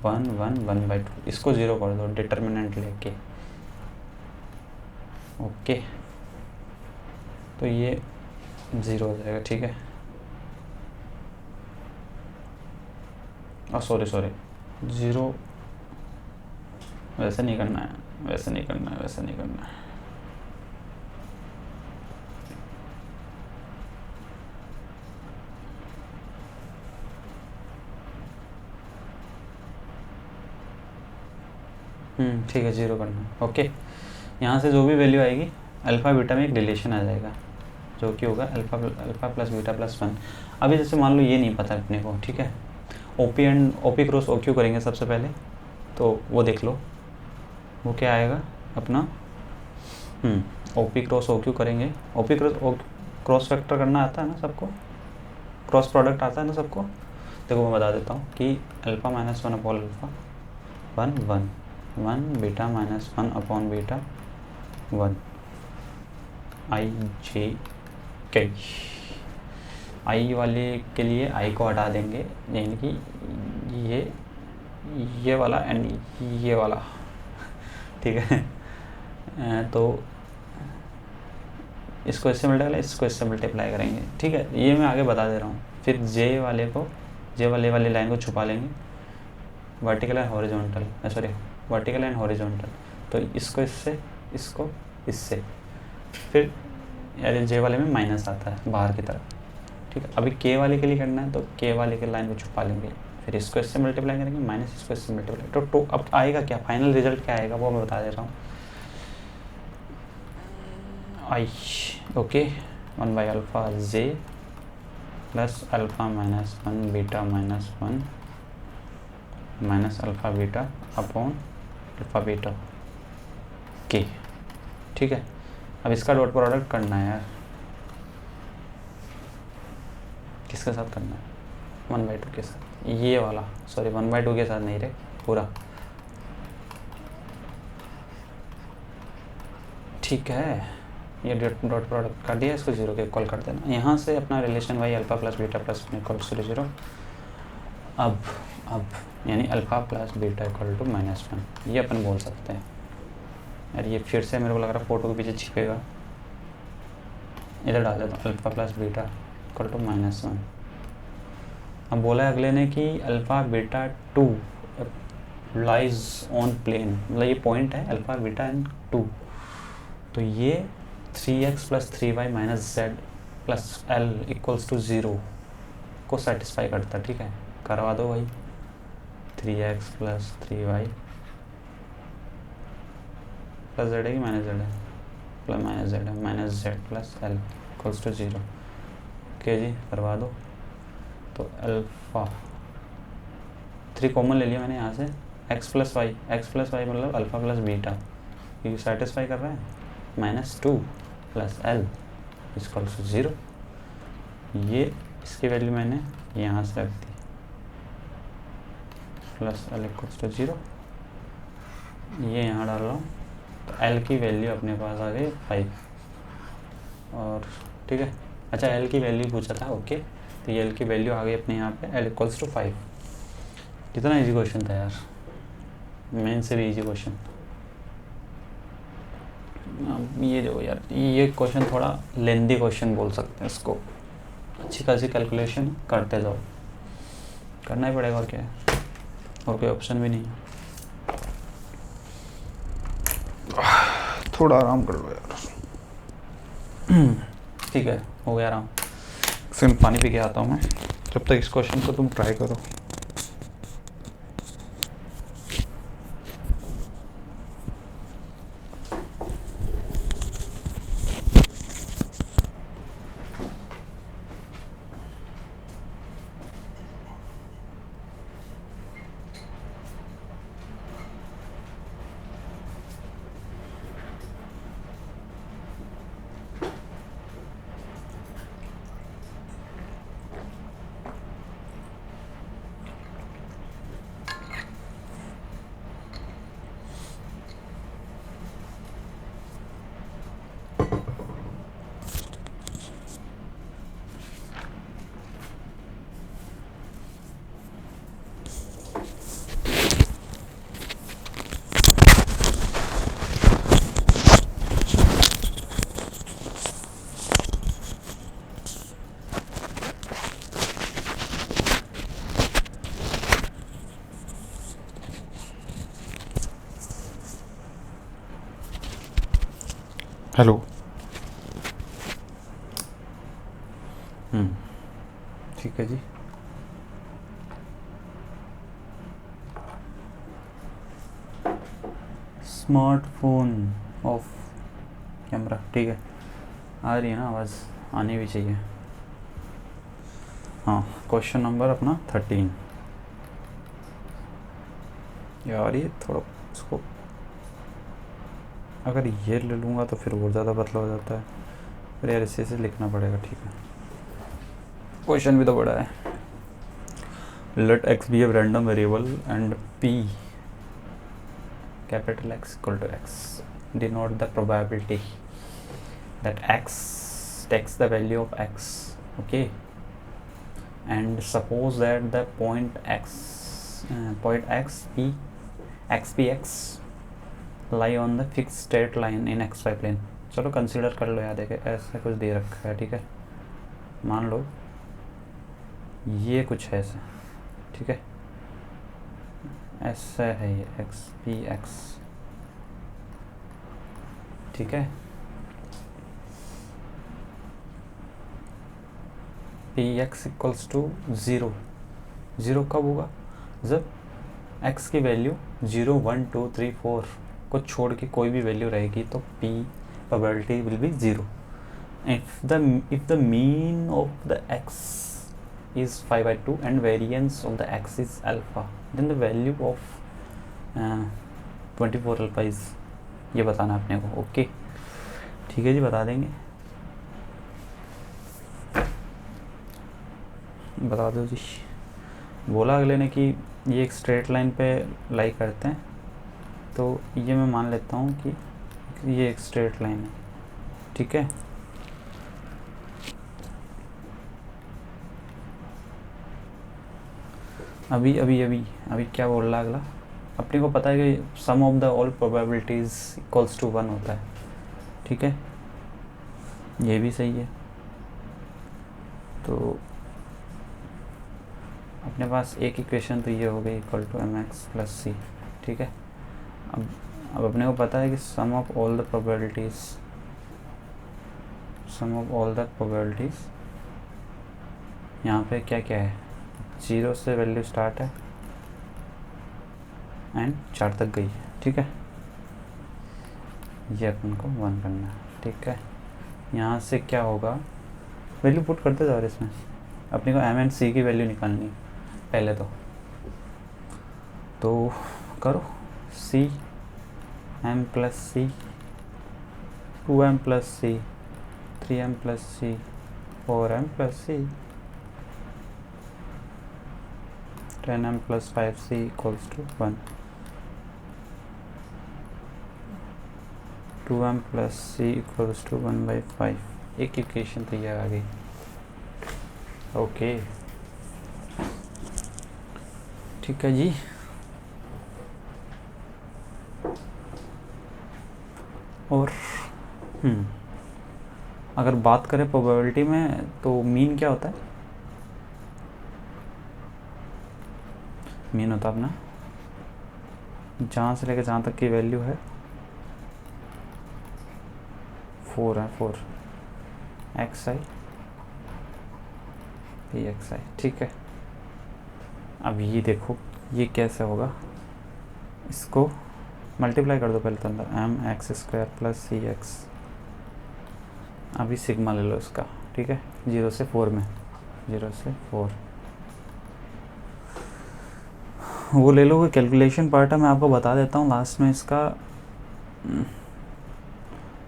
1/2। इसको 0 कर दो डिटर्मिनेंट लेके। ओके, तो ये 0 हो जाएगा। ठीक है, सॉरी 0 वैसे नहीं करना है, वैसे नहीं करना है। ठीक है, 0 करना है। ओके, यहाँ से जो भी वैल्यू आएगी अल्फ़ा बीटा में एक रिलेशन आ जाएगा, जो कि होगा अल्फ़ा प्लस बीटा प्लस 1। अभी जैसे मान लो ये नहीं पता अपने को, ठीक है, OP क्रॉस OQ करेंगे सबसे पहले, तो वो देख लो वो क्या आएगा अपना। OP क्रॉस OQ करेंगे। OP क्रॉस वेक्टर करना आता है ना सबको, क्रॉस प्रोडक्ट आता है ना सबको। देखो मैं बता देता हूँ कि alpha minus 1 upon alpha 1 beta minus 1 upon beta 1 IJK। आई वाले के लिए आई को हटा देंगे, यानी कि ये वाला एंड ये वाला। ठीक है, तो इसको इससे मल्टीप्लाई, इसको इससे मल्टीप्लाई करेंगे। ठीक है, ये मैं आगे बता दे रहा हूँ। फिर जे वाली लाइन को छुपा लेंगे, vertical and horizontal, vertical and horizontal. तो इसको इससे फिर यार जे वाले में माइनस आता है बाहर की तरफ। ठीक है, अभी के वाले के लिए करना है तो के वाले के लाइन को छुपा लेंगे, फिर इसको इससे मल्टीप्लाई करेंगे, माइनस इसको इससे मल्टीप्लाई। तो अब आएगा क्या, फाइनल रिजल्ट क्या आएगा वो मैं बता दे रहा हूँ। Okay, 1 by alpha J plus alpha minus 1 beta minus 1 minus alpha beta upon alpha beta के। ठीक है, अब इसका डॉट प्रोडक्ट करना है यार। किसके साथ करना है? 1/2 के साथ, ये वाला, सॉरी 1/2 के साथ नहीं रे, पूरा। ठीक है, ये डॉट प्रोडक्ट कर दिया, इसको 0 के इक्वल कर देना। यहाँ से अपना relation y alpha plus beta plus equal to 0। अब यानी alpha plus beta equal to -1, ये अपन बोल सकते हैं। यार ये फिर से मेरे को लग रहा है फोटो के पीछे छिपेगा, इधर डाल देता हूँ, alpha plus beta equal to -1। अब बोला है अगले ने कि alpha beta 2 lies on plane, मतलब ये पॉइंट है अल्फ़ा बीटा एंड 2, तो ये 3x plus 3y minus z plus l equals to 0 को सेटिस्फाई करता है। ठीक है, करवा दो भाई। 3x plus 3y plus z है कि माइनस z है? प्लस माइनस z है, minus z plus l equals to 0। Okay जी, करवा दो। तो अल्फ़ा 3 कॉमन ले लिया मैंने यहाँ से, x प्लस वाई मतलब अल्फ़ा प्लस बीटा, ये सेटिस्फाई कर रहा है। -2 प्लस l इक्वल्स टू 0। ये इसकी वैल्यू मैंने यहाँ से रख दी, प्लस l इक्वल्स टू 0, ये यहाँ डाल रहा हूँ। तो l की वैल्यू अपने पास आ गई 5। और ठीक है, अच्छा l की वैल्यू पूछा था, ओके, तो ये l की वैल्यू आ गई अपने यहाँ पे, l इक्वल्स टू 5। कितना इजी क्वेश्चन था यार, मेन से भी इजी क्वेश्चन। ये जो यार, ये क्वेश्चन थोड़ा लेंदी क्वेश्चन बोल सकते हैं इसको, अच्छी खासी कैलकुलेशन करते जाओ, करना ही पड़ेगा और क्या है, और कोई ऑप्शन भी नहीं है। थोड़ा आराम कर लो यार। ठीक है, हो गया आराम। फिर पानी पी के आता हूँ मैं, जब तक इस क्वेश्चन को तुम ट्राई करो। हेलो। ठीक है जी। स्मार्टफोन ऑफ कैमरा, ठीक है, आ रही है ना आवाज़, आनी भी चाहिए। हाँ, क्वेश्चन नंबर अपना 13। यार ये थोड़ा इसको अगर ये ले लूँगा तो फिर और ज़्यादा पतला हो जाता है, फिर यार इसे लिखना पड़ेगा। ठीक है, क्वेश्चन भी तो बड़ा है। Let x be a random variable and p capital X equal to x denote the probability that x takes the value of x, okay, and suppose that the point xpx lie on the fixed straight line in xy plane। चलो consider कर लो यार, देखे ऐसा कुछ दे रखा है, ठीक है, मान लो ये कुछ है ऐसा, ठीक है, ऐसा है ये xpx, ठीक है, px इक्वल्स टू 0। 0 कब होगा? जब x की वैल्यू 0 1 2 3 4 को छोड़ के कोई भी वैल्यू रहेगी तो p probability will be 0। if the mean of the x is 5/2 and variance of the x is alpha, then the value of 24 alpha is, ये बताना अपने को। ओके ठीक है जी, बता देंगे, बता दो जी। बोला अगले ने कि ये एक स्ट्रेट लाइन पे लाई करते हैं, तो ये मैं मान लेता हूँ कि ये एक स्ट्रेट लाइन है, ठीक है। अभी क्या बोल रहा है अगला, अपने को पता है कि sum of the all probabilities equals to 1 होता है, ठीक है, ये भी सही है। तो अपने पास एक इक्वेशन तो ये हो गई इक्वल टू mx प्लस सी, ठीक है। अब अपने को पता है कि sum of all the probabilities यहाँ पे क्या क्या है, 0 से वैल्यू स्टार्ट है एंड 4 तक गई है, ठीक है। ये अपन को 1 करना है, ठीक है। यहाँ से क्या होगा, वैल्यू पुट करते जाओ इसमें, अपने को m एंड c की वैल्यू निकालनी है पहले तो करो c m plus c, 2m plus c, 3m plus c, 4m plus c, 10m plus 5c equals to 1, 2m plus c equals to 1/5। एक इक्वेशन तो ये आ गई, ओके ठीक है जी। और अगर बात करें प्रोबेबिलिटी में तो मीन क्या होता है, मीन होता है अपना जहाँ से लेकर जहाँ तक की वैल्यू है 4 है, 4 xi pxi, ठीक है। अब ये देखो ये कैसे होगा, इसको मल्टीप्लाई कर दो पहले तो अंदर, mx² प्लस सी एक्स, अभी सिग्मा ले लो इसका, ठीक है, 0 से 4 में, 0 से 4 वो ले लो। कैलकुलेशन पार्ट है, मैं आपको बता देता हूँ लास्ट में इसका,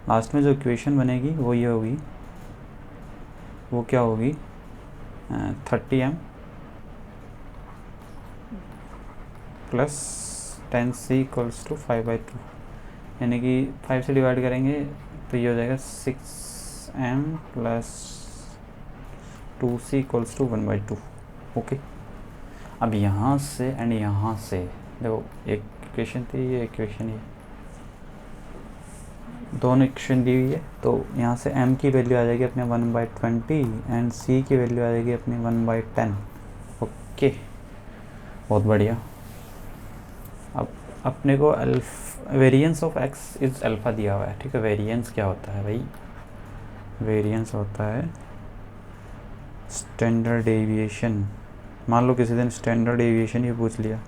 लास्ट में जो इक्वेशन बनेगी वो ये होगी, वो क्या होगी 30m plus 10c equals to 5/2, यानी कि 5 से डिवाइड करेंगे तो ये हो जाएगा 6m plus 2c equals to 1/2, okay. अब यहाँ से एंड यहाँ से देखो, एक इक्वेशन थी, ये इक्वेशन, ये दोनों इक्वेशन दी हुई है, तो यहाँ से m की वैल्यू आ जाएगी अपने 1/20 एंड c की वैल्यू आ जाएगी अपनी 1/10, ओके, बहुत बढ़िया। अब अपने को variance of x is alpha दिया हुआ है, ठीक है। वेरिएंस क्या होता है भाई, वेरिएंस होता है स्टैंडर्ड डेविएशन। मान लो किसी दिन स्टैंडर्ड डेविएशन ये पूछ लिया,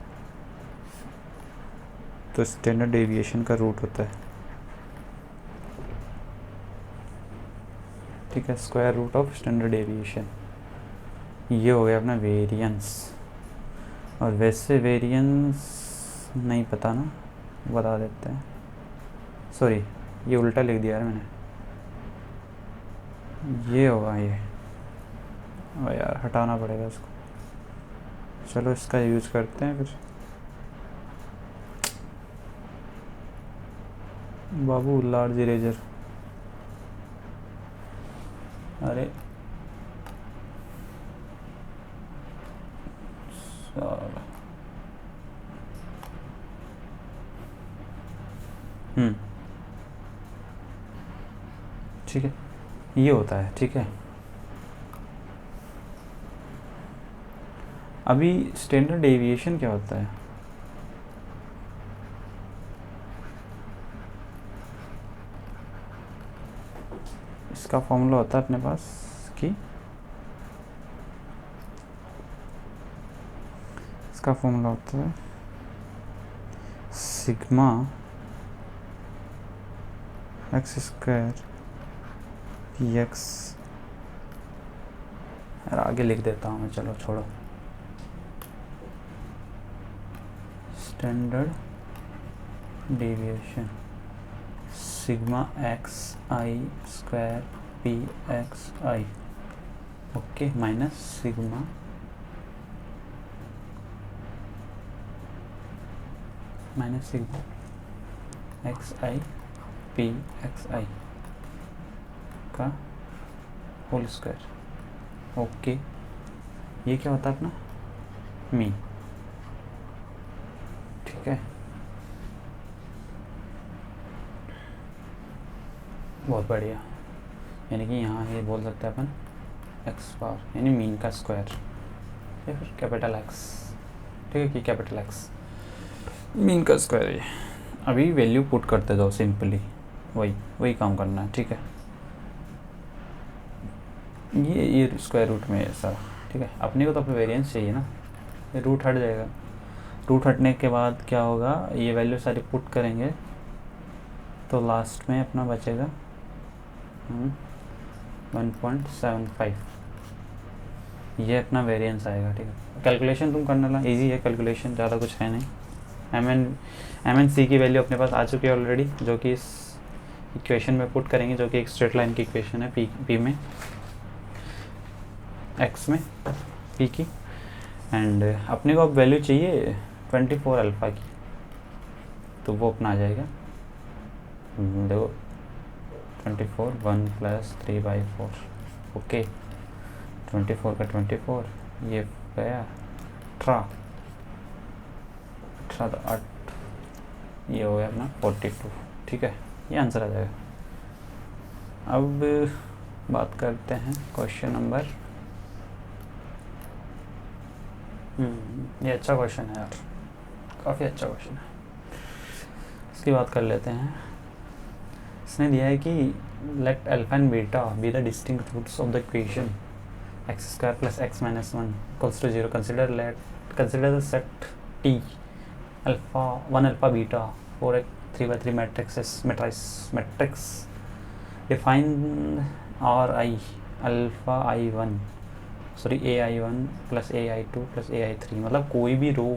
तो स्टैंडर्ड डेविएशन का रूट होता है, ठीक है, square root of standard deviation. ये हो गया अपना वेरिएंस। और वैसे वेरिएंस नहीं पता ना, बता देते हैं, सॉरी ये उल्टा लिख दिया है मैंने, ये होगा ये, और यार हटाना पड़ेगा इसको, चलो इसका यूज करते हैं फिर। बाबू लार्ज इरेजर, अरे ठीक है, ये होता है, ठीक है। अभी स्टैंडर्ड डेविएशन क्या होता है, इसका फॉर्मूला होता है अपने पास कि इसका फॉर्मूला होता है सिग्मा x² पी एक्स, यार आगे लिख देता हूँ मैं, चलो छोड़ो। Standard deviation sigma X I square P X I, okay, minus sigma X I P X I का होल स्क्वायर, ओके। ये क्या होता है अपना मीन, ठीक है, बहुत बढ़िया। यानी कि यहाँ ये बोल सकते हैं अपन एक्स पावर यानी मीन का स्क्वायर या फिर कैपिटल एक्स, ठीक है, कि कैपिटल एक्स मीन का स्क्वायर है। अभी वैल्यू पुट करते जाओ सिंपली, वही काम करना है, ठीक है। ये स्क्वायर रूट में ऐसा, ठीक है। अपने को तो अपने वेरिएंस चाहिए ना, ये रूट हट जाएगा। रूट हटने के बाद क्या होगा, ये वैल्यू सारी पुट करेंगे तो लास्ट में अपना बचेगा 1.75, ये अपना वेरिएंस आएगा, ठीक है। कैलकुलेशन तुम करने ला इजी है, कैलकुलेशन ज़्यादा कुछ है नहीं। एम एन सी की वैल्यू अपने पास आ चुकी है ऑलरेडी, जो कि इस इक्वेशन में पुट करेंगे, जो कि एक स्ट्रेट लाइन की इक्वेशन है पी में, एक्स में पी की। एंड अपने को अब वैल्यू चाहिए 24 अल्फ़ा की, तो वो अपना आ जाएगा, देखो 24 1 + 3/4, ओके। 24 का 24, ये गया 18 तो 8, ये हो गया अपना 42, ठीक है। ये आंसर आ जाएगा। अब बात करते हैं क्वेश्चन नंबर, ये अच्छा क्वेश्चन है यार, काफ़ी अच्छा क्वेश्चन है, इसकी बात कर लेते हैं। इसने दिया है कि let alpha and beta be the distinct roots of the equation x² + x - 1 = 0। consider the set T alpha 1 alpha beta 4x 3/3 matrix define RI alpha I1 AI1 + AI2 + AI3, मतलब कोई भी रो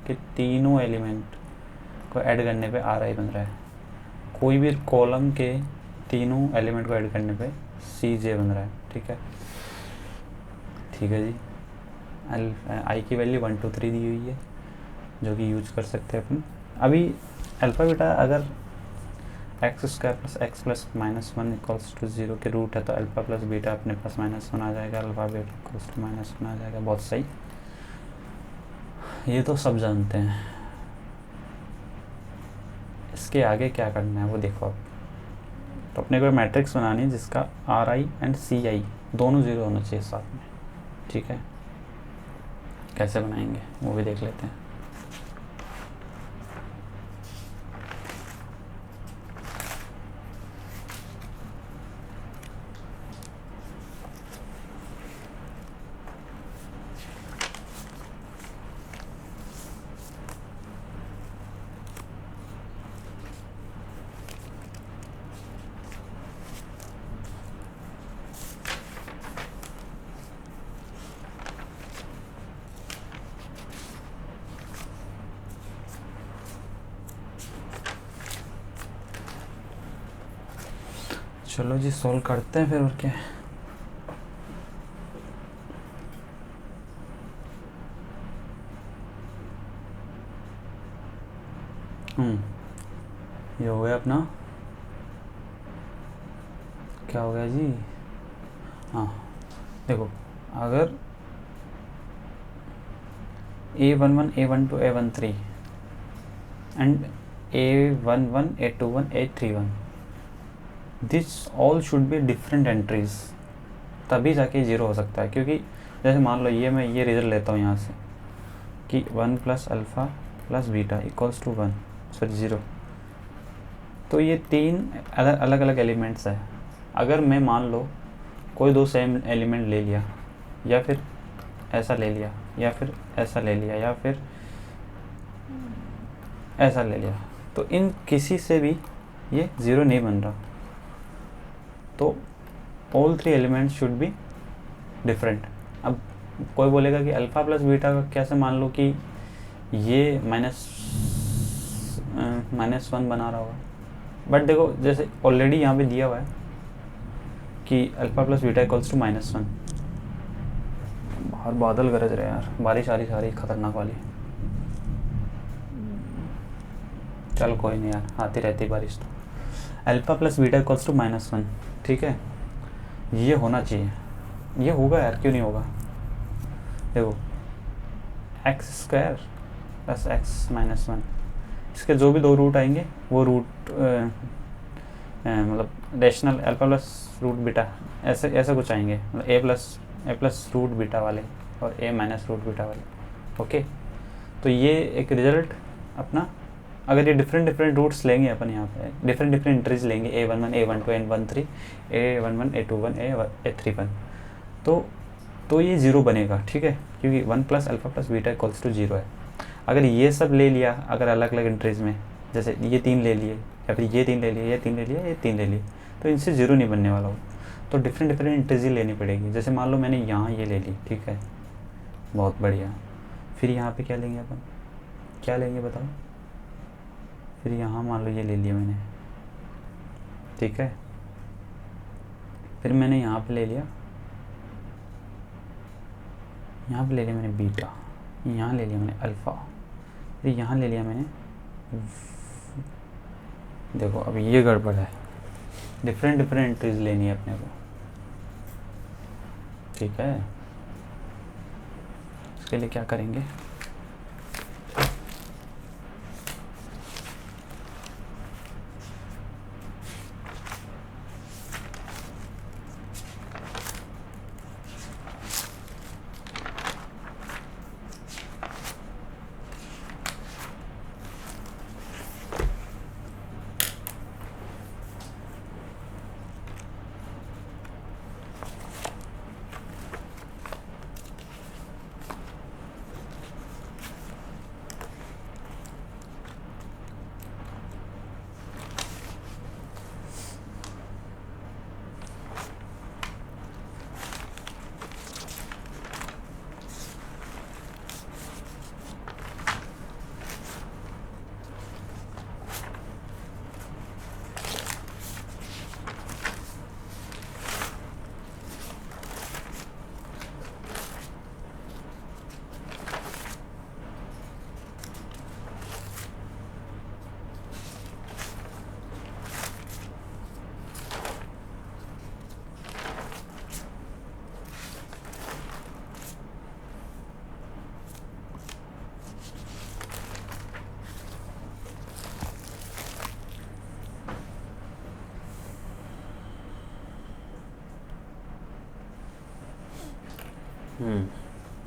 के तीनों एलिमेंट को ऐड करने पे RI बन रहा है, कोई भी कॉलम के तीनों एलिमेंट को ऐड करने पे CJ बन रहा है, ठीक है। ठीक है जी, आई की वैल्यू 1 2 3 दी हुई है, जो कि यूज कर सकते हैं अपन। अभी अल्फ़ा बीटा अगर x² + x + -1 = 0 के रूट है, तो अल्फ़ा + बीटा अपने पास -1 आ जाएगा, अल्फ़ा बीटा = -1 आ जाएगा, बहुत सही। ये तो सब जानते हैं, इसके आगे क्या करना है वो देखो आप। तो अपने को मैट्रिक्स बनानी है जिसका RI एंड CI दोनों 0 होना चाहिए साथ में, ठीक है। कैसे बनाएंगे वो भी देख लेते हैं। चलो जी सॉल्व करते हैं फिर, और क्या। ये हो गया अपना, क्या हो गया जी, हाँ देखो, अगर A11 A12 A13 and A11 A21 A31, this all should be different entries, तभी जाके 0 हो सकता है। क्योंकि जैसे मान लो मैं ये रिजल्ट लेता हूँ यहाँ से कि 1 + अल्फ़ा + बीटा = 1 0, तो ये तीन अलग अलग एलिमेंट्स है। अगर मैं मान लो कोई दो सेम एलिमेंट ले लिया, या फिर ऐसा ले लिया, या फिर ऐसा ले लिया, या फिर ऐसा ले लिया, तो इन किसी से भी ये 0 नहीं बन रहा। तो all three elements should be different. अब कोई बोलेगा कि अल्फ़ा प्लस बीटा का कैसे मान लो कि ये माइनस वन बना रहा होगा, बट देखो जैसे ऑलरेडी यहाँ पे दिया हुआ है कि alpha plus beta equals to -1। बाहर बादल गरज रहे यार, बारिश आ रही सारी खतरनाक वाली। चल कोई नहीं यार, आती रहती बारिश। तो alpha plus beta equals to -1, ठीक है, ये होना चाहिए। ये होगा यार, क्यों नहीं होगा। देखो x² प्लस x माइनस 1, इसके जो भी दो रूट आएंगे वो रूट मतलब rational alpha plus root beta ऐसे ऐसे कुछ आएंगे, मतलब ए प्लस रूट बीटा वाले और a माइनस रूट बीटा वाले। ओके, तो ये एक रिजल्ट अपना, अगर ये डिफरेंट रूट्स लेंगे अपन यहाँ पे डिफरेंट एंट्रीज लेंगे a11 a12 n13 a11 a21 a31, तो ये ज़ीरो बनेगा, ठीक है, क्योंकि 1 plus alpha plus beta equals to 0 है। अगर ये सब ले लिया, अगर अलग अलग एंट्रीज में, जैसे ये 3 ले लिए या फिर ये 3 ले लिए, ये 3 ले लिया, ये 3 ले लिए, तो इनसे ज़ीरो नहीं बनने वाला हो। तो डिफरेंट एंट्रीज ही लेनी पड़ेगी। जैसे मान लो मैंने यहाँ ये ले ली, ठीक है, बहुत बढ़िया। फिर यहाँ पे क्या लेंगे अपन, क्या लेंगे बताओ। फिर यहाँ मान लो ये ले लिया मैंने, ठीक है, फिर मैंने यहाँ पे ले लिया, यहाँ पे ले लिया मैंने बीटा, यहाँ ले लिया मैंने अल्फ़ा, फिर यहाँ ले लिया मैंने। देखो अब ये गड़बड़ है, डिफरेंट एंट्रीज लेनी है अपने को, ठीक है। इसके लिए क्या करेंगे,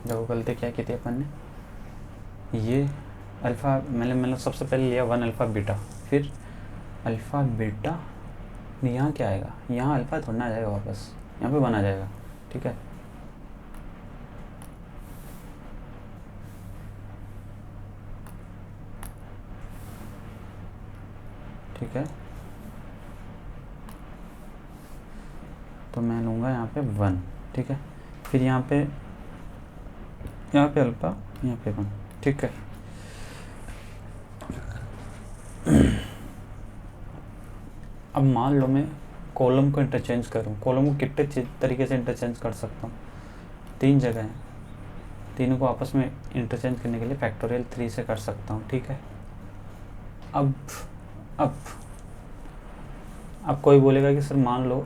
देखो गलती क्या की थी अपन ने, ये अल्फ़ा मैंने सबसे पहले लिया 1 अल्फ़ा बीटा, फिर अल्फ़ा बीटा, यहाँ क्या आएगा, यहाँ अल्फ़ा थोड़ा ना आ जाएगा वापस, यहाँ पे 1 आ जाएगा, ठीक है। ठीक है, तो मैं लूँगा यहाँ पे 1, ठीक है, फिर यहाँ पे अल्फ़ा, यहाँ पे 1, ठीक है। अब मान लो मैं कॉलम को इंटरचेंज करूँ, कॉलम को कितने तरीके से इंटरचेंज कर सकता हूँ, 3 जगह हैं, तीनों को आपस में इंटरचेंज करने के लिए फैक्टोरियल 3 से कर सकता हूँ, ठीक है। अब कोई बोलेगा कि सर मान लो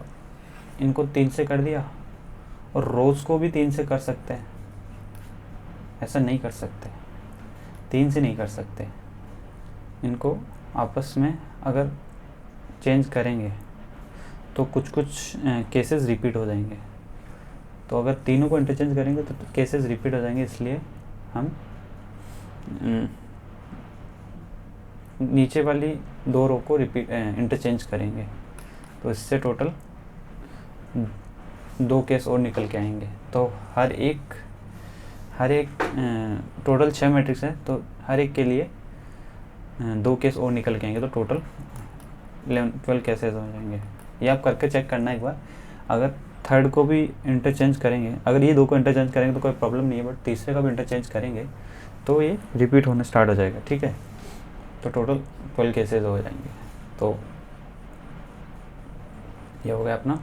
इनको 3 से कर दिया और रोज़ को भी 3 से कर सकते हैं। ऐसा नहीं कर सकते, 3 से नहीं कर सकते, इनको आपस में अगर चेंज करेंगे तो कुछ केसेस रिपीट हो जाएंगे। तो अगर तीनों को इंटरचेंज करेंगे तो केसेस रिपीट हो जाएंगे, इसलिए हम नीचे वाली 2 रो को इंटरचेंज करेंगे। तो इससे टोटल 2 केस और निकल के आएंगे। तो हर एक टोटल 6 मैट्रिक्स है, तो हर एक के लिए 2 केस और निकल के आएंगे, तो टोटल 12 केसेस हो जाएंगे। ये आप करके चेक करना एक बार, अगर थर्ड को भी इंटरचेंज करेंगे, अगर ये दो को इंटरचेंज करेंगे तो कोई प्रॉब्लम नहीं है, बट तीसरे का भी इंटरचेंज करेंगे तो ये रिपीट होने स्टार्ट हो जाएगा, ठीक है। तो टोटल 12 केसेस हो जाएंगे। तो ये हो गया अपना,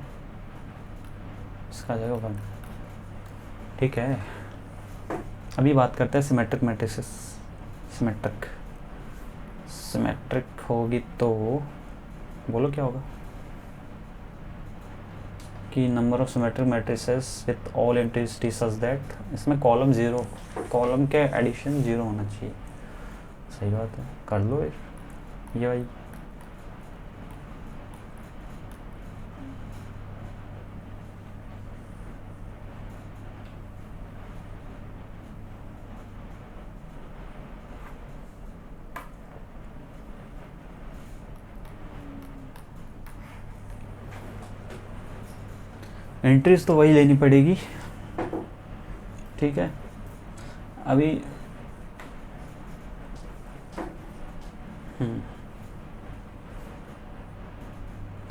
इसका आ जाएगा 1, ठीक है। अभी बात करते हैं सिमेट्रिक मैट्रिसेस। सिमेट्रिक होगी तो बोलो क्या होगा कि number of symmetric matrices with all entries T such that, इसमें कॉलम ज़ीरो, कॉलम के एडिशन ज़ीरो होना चाहिए। सही बात है, कर लो ये भाई। एंट्रीज तो वही लेनी पड़ेगी, ठीक है। अभी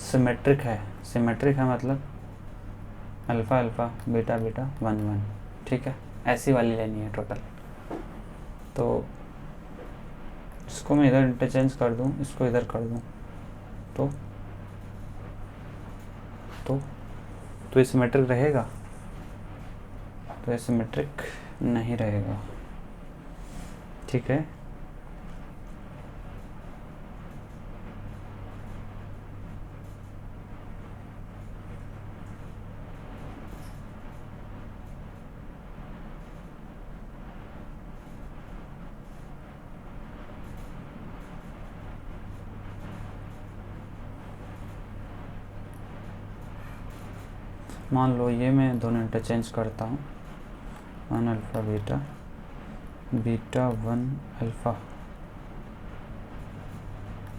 सिमेट्रिक है मतलब अल्फ़ा अल्फ़ा बीटा बीटा 1 1, ठीक है। ऐसी वाली लेनी है टोटल। तो इसको मैं इधर इंटरचेंज कर दूँ, इसको इधर कर दूँ, तो ये सिमेट्रिक रहेगा? तो ये सिमेट्रिक नहीं रहेगा, ठीक है। मान लो ये मैं दोनों इंटरचेंज करता हूँ, 1 alpha beta beta 1 alpha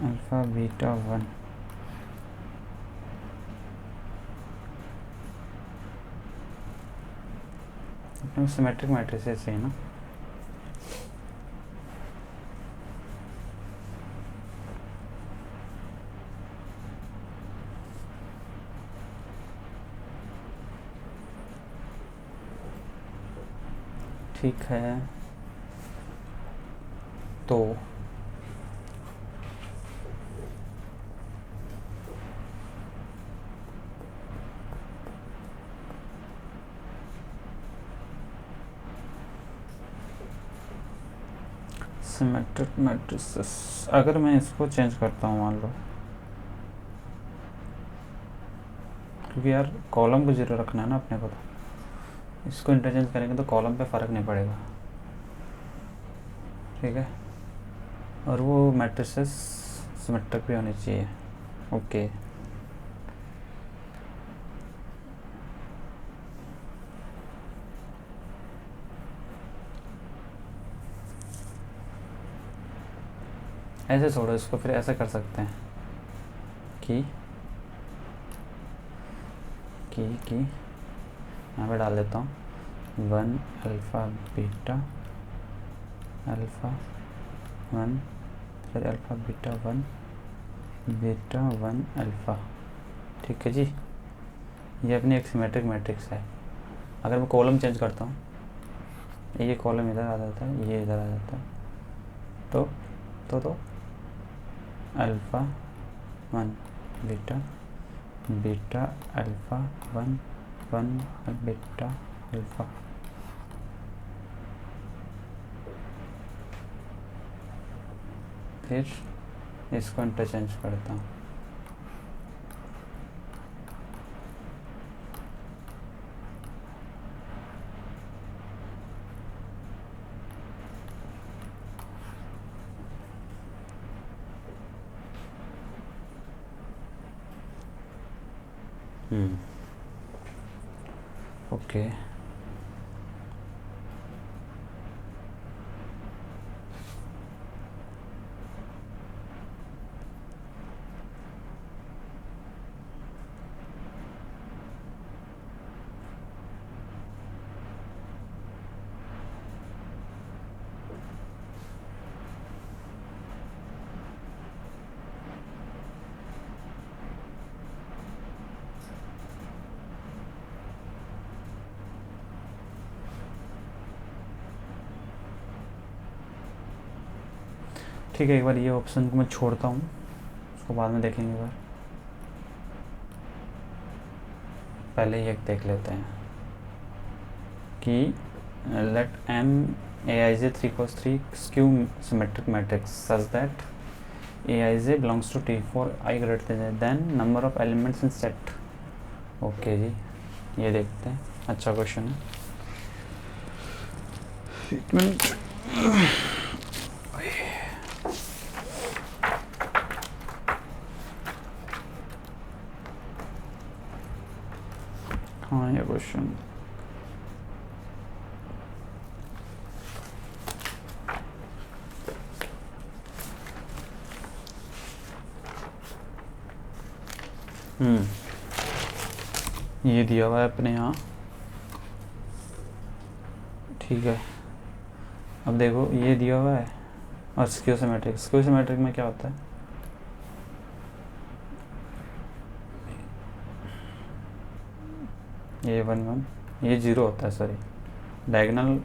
alpha beta 1, अपने सिमेट्रिक मैट्रिसेस है ना। ठीक है, तो सिमेट्रिक मैट्रिसेस अगर मैं इसको चेंज करता हूँ, मान लो, क्योंकि यार कॉलम को ज़ीरो रखना है ना अपने को, तो इसको इंटरचेंज करेंगे तो कॉलम पे फ़र्क नहीं पड़ेगा, ठीक है। और वो मैट्रिसेस सिमेट्रिक भी होनी चाहिए, ओके। ऐसे छोड़ो इसको, फिर ऐसा कर सकते हैं कि यहाँ पे डाल देता हूँ 1 अल्फ़ा बीटा अल्फ़ा 1, फिर अल्फ़ा बीटा 1 बीटा 1 अल्फ़ा, ठीक है जी। ये अपनी एक सिमेट्रिक मैट्रिक्स है। अगर मैं कॉलम चेंज करता हूँ, ये कॉलम इधर आ जाता है, ये इधर आ जाता है, तो alpha 1 beta beta alpha 1 1 beta alpha, फिर इसको इंटरचेंज करता हूँ, ओके। ठीक है, एक बार ये ऑप्शन को मैं छोड़ता हूँ, उसको बाद में देखेंगे। एक बार पहले ये देख लेते हैं कि late M Aij 3 cos 3 skew symmetric matrix such that Aij belongs to T for I greater than number of elements in set। Okay जी, ये देखते हैं, अच्छा क्वेश्चन है। एक मिनट, हाँ ये क्वेश्चन ये दिया हुआ है अपने यहाँ, ठीक है। अब देखो ये दिया हुआ है और स्क्यू सिमेट्रिक में क्या होता है, ये 1 1 ये 0 होता है, सॉरी डायगोनल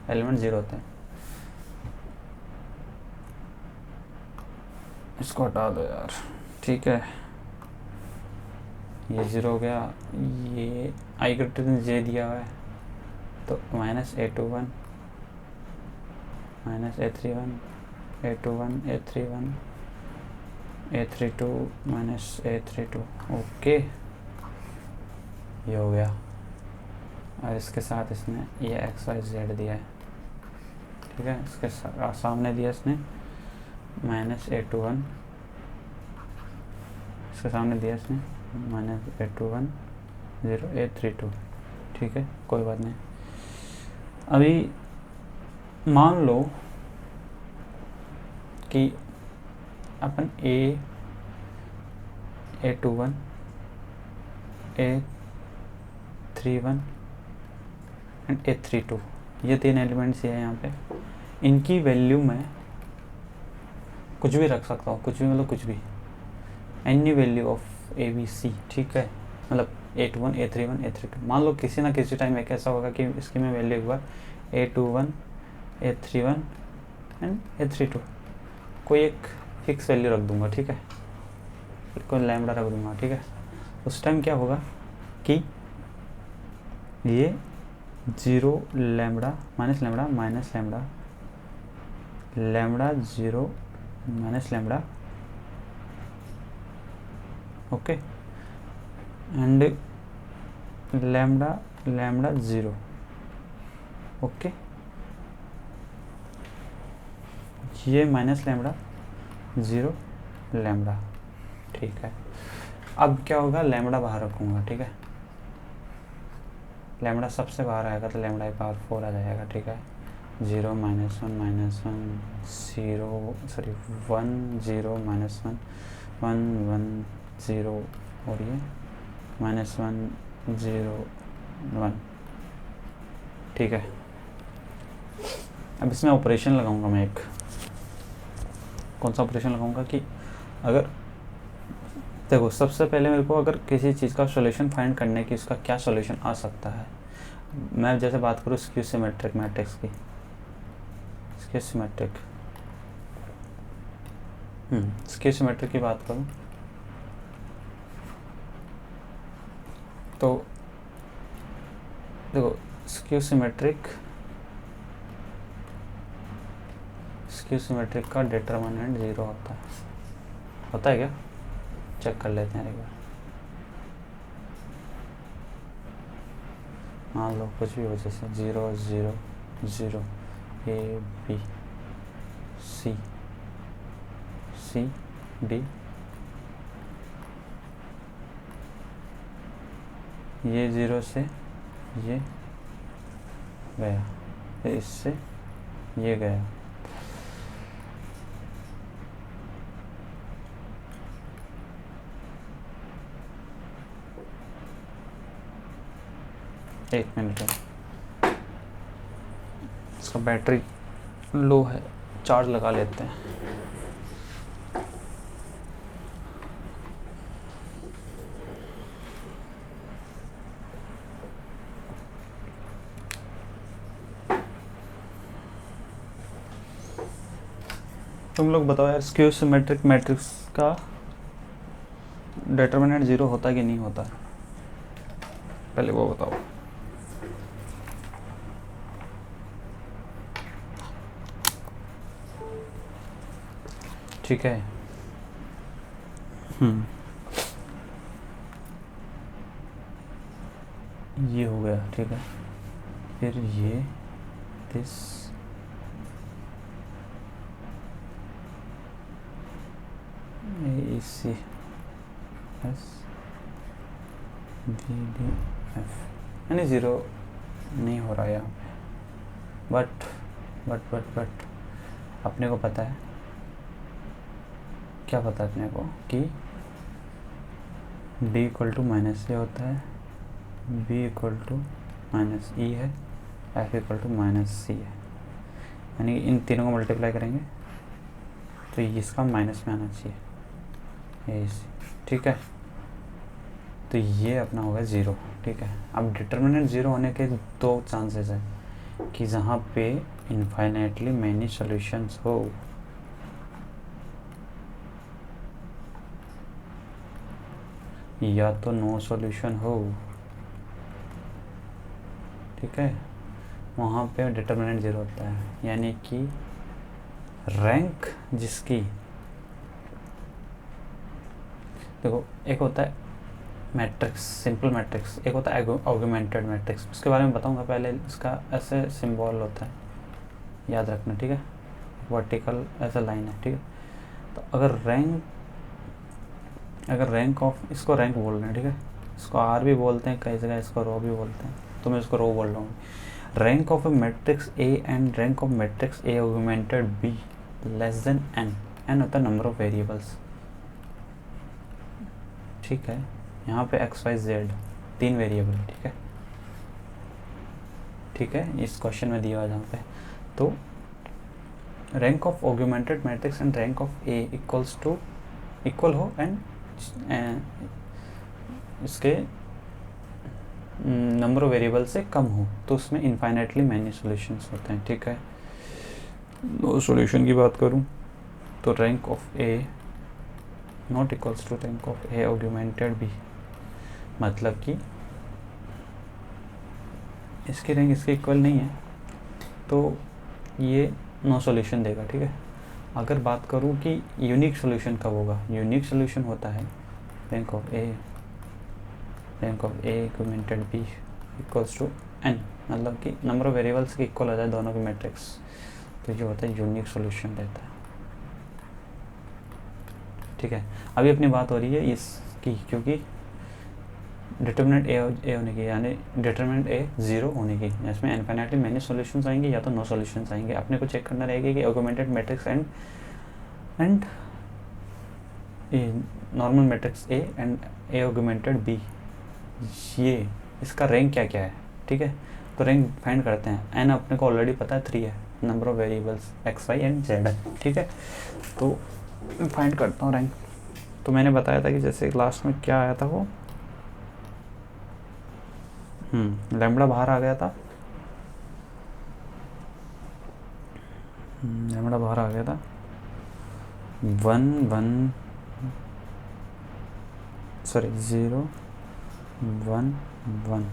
एलिमेंट 0 होता है। इसको हटा दो यार, ठीक है। ये 0 हो गया, ये आई ग्रेटर देन जे दिया हुआ है, तो -a21 -a31 a21 a31 a32 -a32। Okay, ये हो गया। और इसके साथ इसने ये XYZ दिया है, ठीक है। इसके सामने दिया इसने -a21, इसके सामने दिया इसने -a21 0 a32, ठीक है, कोई बात नहीं। अभी मान लो कि अपन a21 a31 एंड a32 ये 3 एलिमेंट्स है यहाँ पे, इनकी वैल्यू मैं कुछ भी रख सकता हूँ, कुछ भी मतलब कुछ भी, एनी वैल्यू ऑफ ABC, ठीक है। मतलब a21 a31 a32, मान लो किसी ना किसी टाइम एक ऐसा होगा कि इसकी मैं वैल्यू एक बार a21 a31 एंड a32 कोई एक फिक्स वैल्यू रख दूंगा, ठीक है, कोई लैम्बडा रख दूंगा, ठीक है। उस टाइम क्या होगा कि ये 0 lambda minus lambda minus lambda lambda 0 minus lambda, okay, and lambda lambda 0, okay. ये माइनस लैम्बडा 0 लैम्बडा, ठीक है। अब क्या होगा, लैम्बडा बाहर रखूँगा, ठीक है। लैम्बडा सबसे बाहर आएगा तो लैम्बडा की पावर 4 आ जाएगा, ठीक है। 0 -1 -1 0 सॉरी 1 0 -1 1 1 0 और ये -1 0 1, ठीक है। अब इसमें ऑपरेशन लगाऊंगा मैं एक, कौन सा ऑपरेशन लगाऊंगा कि अगर देखो सबसे पहले मेरे को अगर किसी चीज़ का सॉल्यूशन फाइंड करने की उसका क्या सॉल्यूशन आ सकता है, मैं जैसे बात करूँ स्क्यू सिमेट्रिक मैट्रिक्स की, स्क्यू सिमेट्रिक की बात करूँ तो देखो स्क्यू सिमेट्रिक का डिटरमिनेंट 0 होता है क्या, चेक कर लेते हैं एक बार। मान लो कुछ भी वजह से 0 0 0 A B C C D, ये 0 से ये गया, फिर इससे ये गया, एक मिनट है, इसका बैटरी लो है, चार्ज लगा लेते हैं। तुम लोग बताओ यार, स्क्यू सिमेट्रिक मैट्रिक्स का डिटर्मिनेंट 0 होता कि नहीं होता, पहले वो बताओ। ठीक है। ये हो गया, ठीक है। फिर ये this AC S D D F, यानी 0 नहीं हो रहा है यहाँ पे। बट अपने को पता है, क्या पता है अपने को कि D इक्वल टू -A होता है, B इक्वल टू -E है, F इक्वल टू -C है। यानी इन तीनों को मल्टीप्लाई करेंगे तो इसका माइनस में आना चाहिए, ठीक है। तो ये अपना होगा 0, ठीक है। अब डिटर्मिनेंट 0 होने के दो चांसेस है कि जहाँ पे इनफाइनाइटली मैनी सॉल्यूशंस हो, या तो नो सॉल्यूशन हो, ठीक है। वहाँ पे डिटर्मिनेंट 0 होता है, यानी कि रैंक जिसकी, देखो एक होता है मैट्रिक्स, सिंपल मैट्रिक्स, एक होता है ऑगमेंटेड मैट्रिक्स। उसके बारे में बताऊंगा, पहले इसका ऐसे सिंबल होता है, याद रखना, ठीक है। वर्टिकल ऐसा लाइन है, ठीक है। तो अगर रैंक ऑफ, इसको रैंक बोल रहे हैं, ठीक है। इसको R भी बोलते हैं, कई जगह इसको रो भी बोलते हैं, तो मैं इसको रो बोल रहा हूँ। Rank of A matrix A and rank of matrix A augmented B less than n होता है नंबर ऑफ वेरिएबल्स, ठीक है। यहाँ पे x y z 3 वेरिएबल, ठीक है, इस क्वेश्चन में दिया हुआ जहाँ पे। तो rank of augmented matrix and rank of A equal हो एंड इसके नंबर ऑफ वेरिएबल से कम हो, तो उसमें इनफाइनाइटली मैनी सॉल्यूशंस होते हैं, ठीक है। नो सॉल्यूशन की बात करूँ तो rank of A not equals to rank of A augmented B, मतलब कि इसकी रैंक इसके इक्वल नहीं है, तो ये नो सॉल्यूशन देगा, ठीक है। अगर बात करूँ कि यूनिक सॉल्यूशन कब होगा, यूनिक सॉल्यूशन होता है rank of A augmented B equals to n, मतलब कि नंबर ऑफ वेरिएबल्स के इक्वल हो जाए दोनों के मैट्रिक्स, तो ये होता है यूनिक सॉल्यूशन देता है, ठीक है। अभी अपनी बात हो रही है इसकी, क्योंकि डिटर्मिनेंट A होने की, यानी डिटर्मिनेंट A 0 होने की, इसमें इनफाइनाइटली मैनी सॉल्यूशंस आएंगे या तो नो सॉल्यूशंस आएंगे। अपने को चेक करना रहेगा कि augmented matrix and normal matrix A and A augmented B, ये इसका रैंक क्या क्या है, ठीक है। तो रैंक फाइंड करते हैं। n अपने को ऑलरेडी पता है 3 है, number of variables x y and z है, ठीक है। तो फाइंड करता हूँ रैंक। तो मैंने बताया था कि जैसे लास्ट में क्या आया था, वो लैम्बडा बाहर आ गया था, लैम्बडा बाहर आ गया था 0 1 1 0 0 -1 -1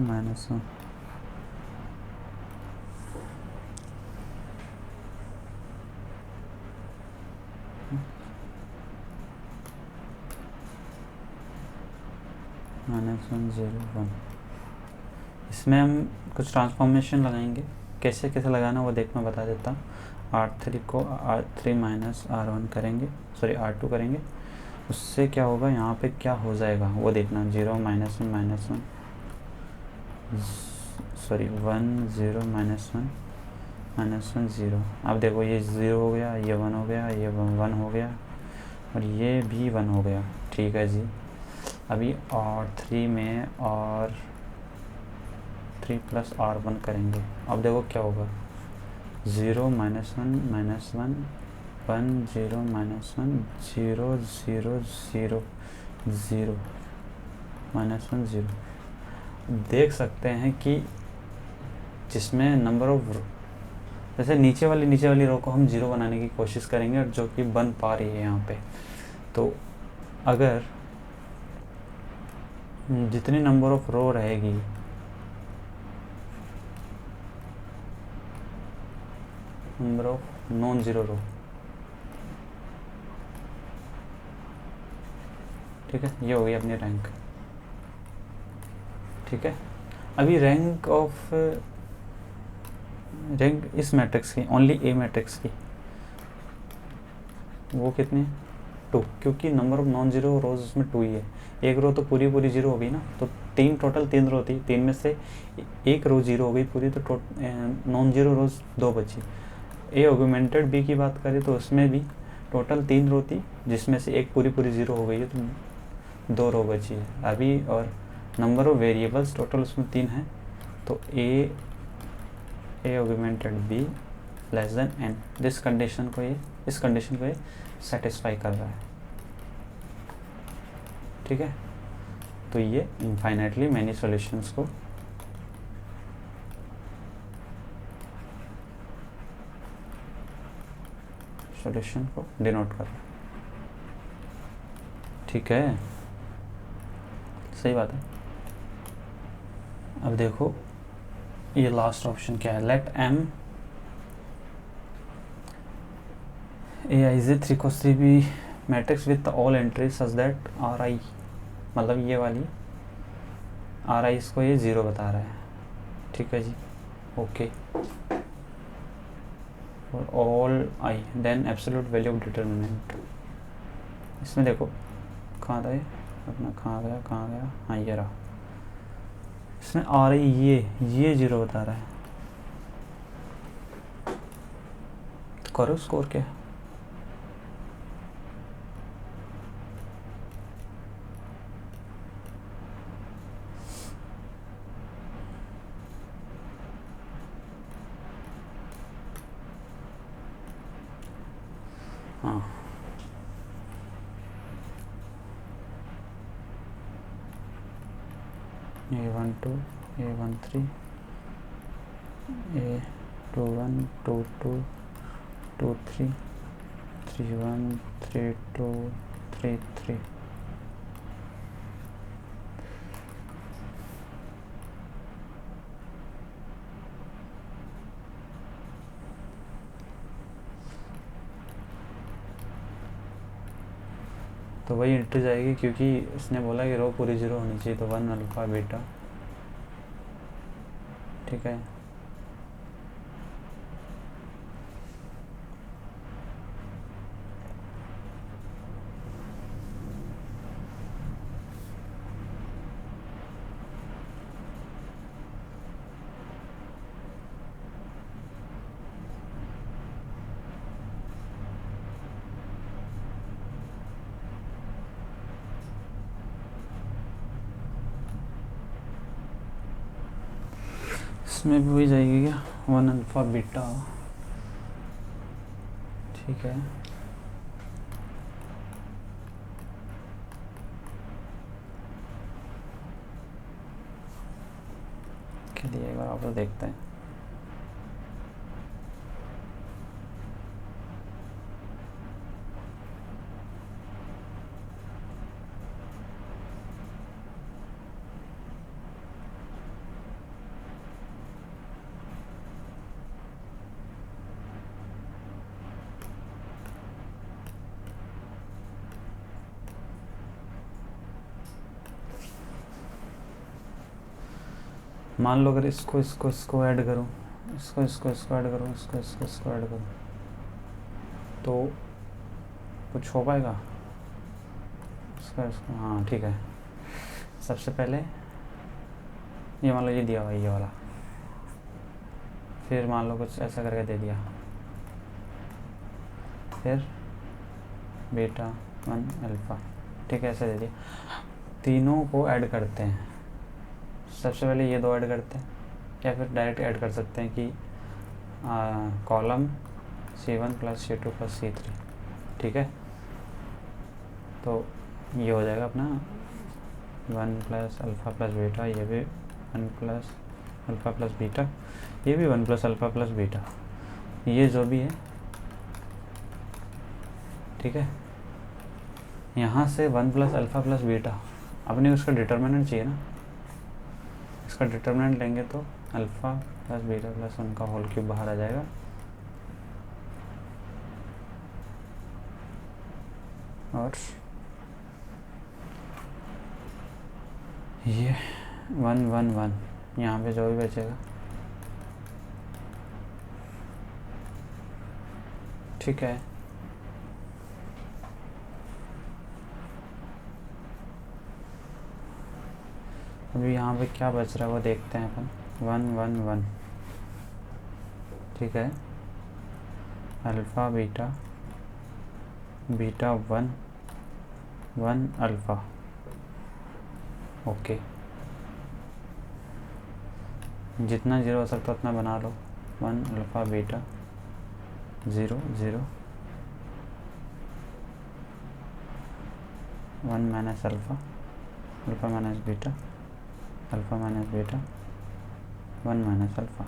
-1, -1 0 1। इसमें हम कुछ ट्रांसफॉर्मेशन लगाएंगे, कैसे लगाना वो देख मैं बता देता हूँ। R3 को R3 माइनस R1 करेंगे, सॉरी R2 करेंगे, उससे क्या होगा, यहाँ पे क्या हो जाएगा वो देखना। 0 -1 -1, सॉरी 1 0 -1 -1 0। अब देखो ये 0 हो गया, ये 1 हो गया, ये 1 हो गया, और ये भी 1 हो गया, ठीक है जी। अभी R3 में R3 + R1 करेंगे। अब देखो क्या होगा, 0 -1 -1 1 0 -1 0 0 0 0 -1 0। देख सकते हैं कि जिसमें नंबर ऑफ, जैसे नीचे वाली रो को हम 0 बनाने की कोशिश करेंगे और जो कि बन पा रही है यहाँ पे। तो अगर जितनी नंबर ऑफ रो रहेगी number of non zero row, ठीक है, ये हो गई अपनी रैंक। ठीक है, अभी रैंक इस मैट्रिक्स की, ओनली ए मैट्रिक्स की, वो कितनी है? 2, क्योंकि नंबर ऑफ नॉन ज़ीरो रोज उसमें 2 ही है। एक रो तो पूरी 0 हो गई ना, तो टोटल 3 रो थी, 3 में से एक रो 0 हो गई पूरी, तो नॉन ज़ीरो रोज 2 बची। ए ऑगमेंटेड बी की बात करें तो उसमें भी टोटल 3 रो थी, जिसमें से एक पूरी 0 हो गई है, तो 2 रो बची है अभी। और नंबर ऑफ वेरिएबल्स टोटल उसमें 3 है, तो A augmented B less than N, इस कंडीशन को ये सेटिस्फाई कर रहा है। ठीक है, तो ये इनफाइनाइटली मैनी सॉल्यूशंस को डिनोट कर रहा है। ठीक है, सही बात है। अब देखो ये लास्ट ऑप्शन क्या है, let M A I J 3 cos 3 be matrix with all entries such that are I, मतलब ये वाली आर आई इसको ये 0 बता रहा है। ठीक है जी, ओके। और all I then absolute value of determinant, इसमें देखो कहाँ था ये अपना, कहाँ गया, हाँ ये रहा। इसमें आ रही ये 0 बता रहा है, तो करो स्कोर क्या है। हाँ, A12, A13, A21, 22, 23, 31, 32, 33। तो वही एंट्री जाएगी, क्योंकि इसने बोला कि रो पूरी 0 होनी चाहिए, तो 1 अल्फ़ा बीटा। ठीक है, इसमें भी वही जाएगी क्या, 1 अल्फ़ा बीटा। ठीक है, क्या दिया एक बार आप देखते हैं। मान लो अगर इसको ऐड करूँ, इसको ऐड करूँ, इसको ऐड करूँ, तो कुछ हो पाएगा इसको। हाँ ठीक है, सबसे पहले ये मान लो ये दिया हुआ ये वाला, फिर मान लो कुछ ऐसा करके दे दिया, फिर बीटा 1 अल्फ़ा। ठीक है, ऐसे दे दिया। तीनों को ऐड करते हैं, सबसे पहले ये 2 ऐड करते हैं, या फिर डायरेक्ट ऐड कर सकते हैं कि कॉलम C1 + C2 + C3। ठीक है, तो ये हो जाएगा अपना 1 + अल्फ़ा + बीटा, ये भी 1 + अल्फ़ा + बीटा, ये भी 1 प्लस अल्फ़ा प्लस बीटा, ये जो भी है, ठीक है। यहाँ से 1 प्लस अल्फ़ा प्लस बीटा, अपने उसका डिटर्मिनेंट चाहिए ना, इसका डिटर्मिनेंट लेंगे तो अल्फ़ा प्लस बीटा प्लस 1 का होल क्यूब बाहर आ जाएगा, और ये 1 1 1, यहाँ पे जो भी बचेगा, ठीक है। अभी यहाँ पे क्या बच रहा है वो देखते हैं अपन। 1 1 1, ठीक है। Alpha beta, beta 1 1 alpha, okay. जितना जीरो हो सकता उतना बना लो। 1 alpha beta 0 0, 1 minus alpha, alpha minus beta, alpha minus beta, 1 minus alpha.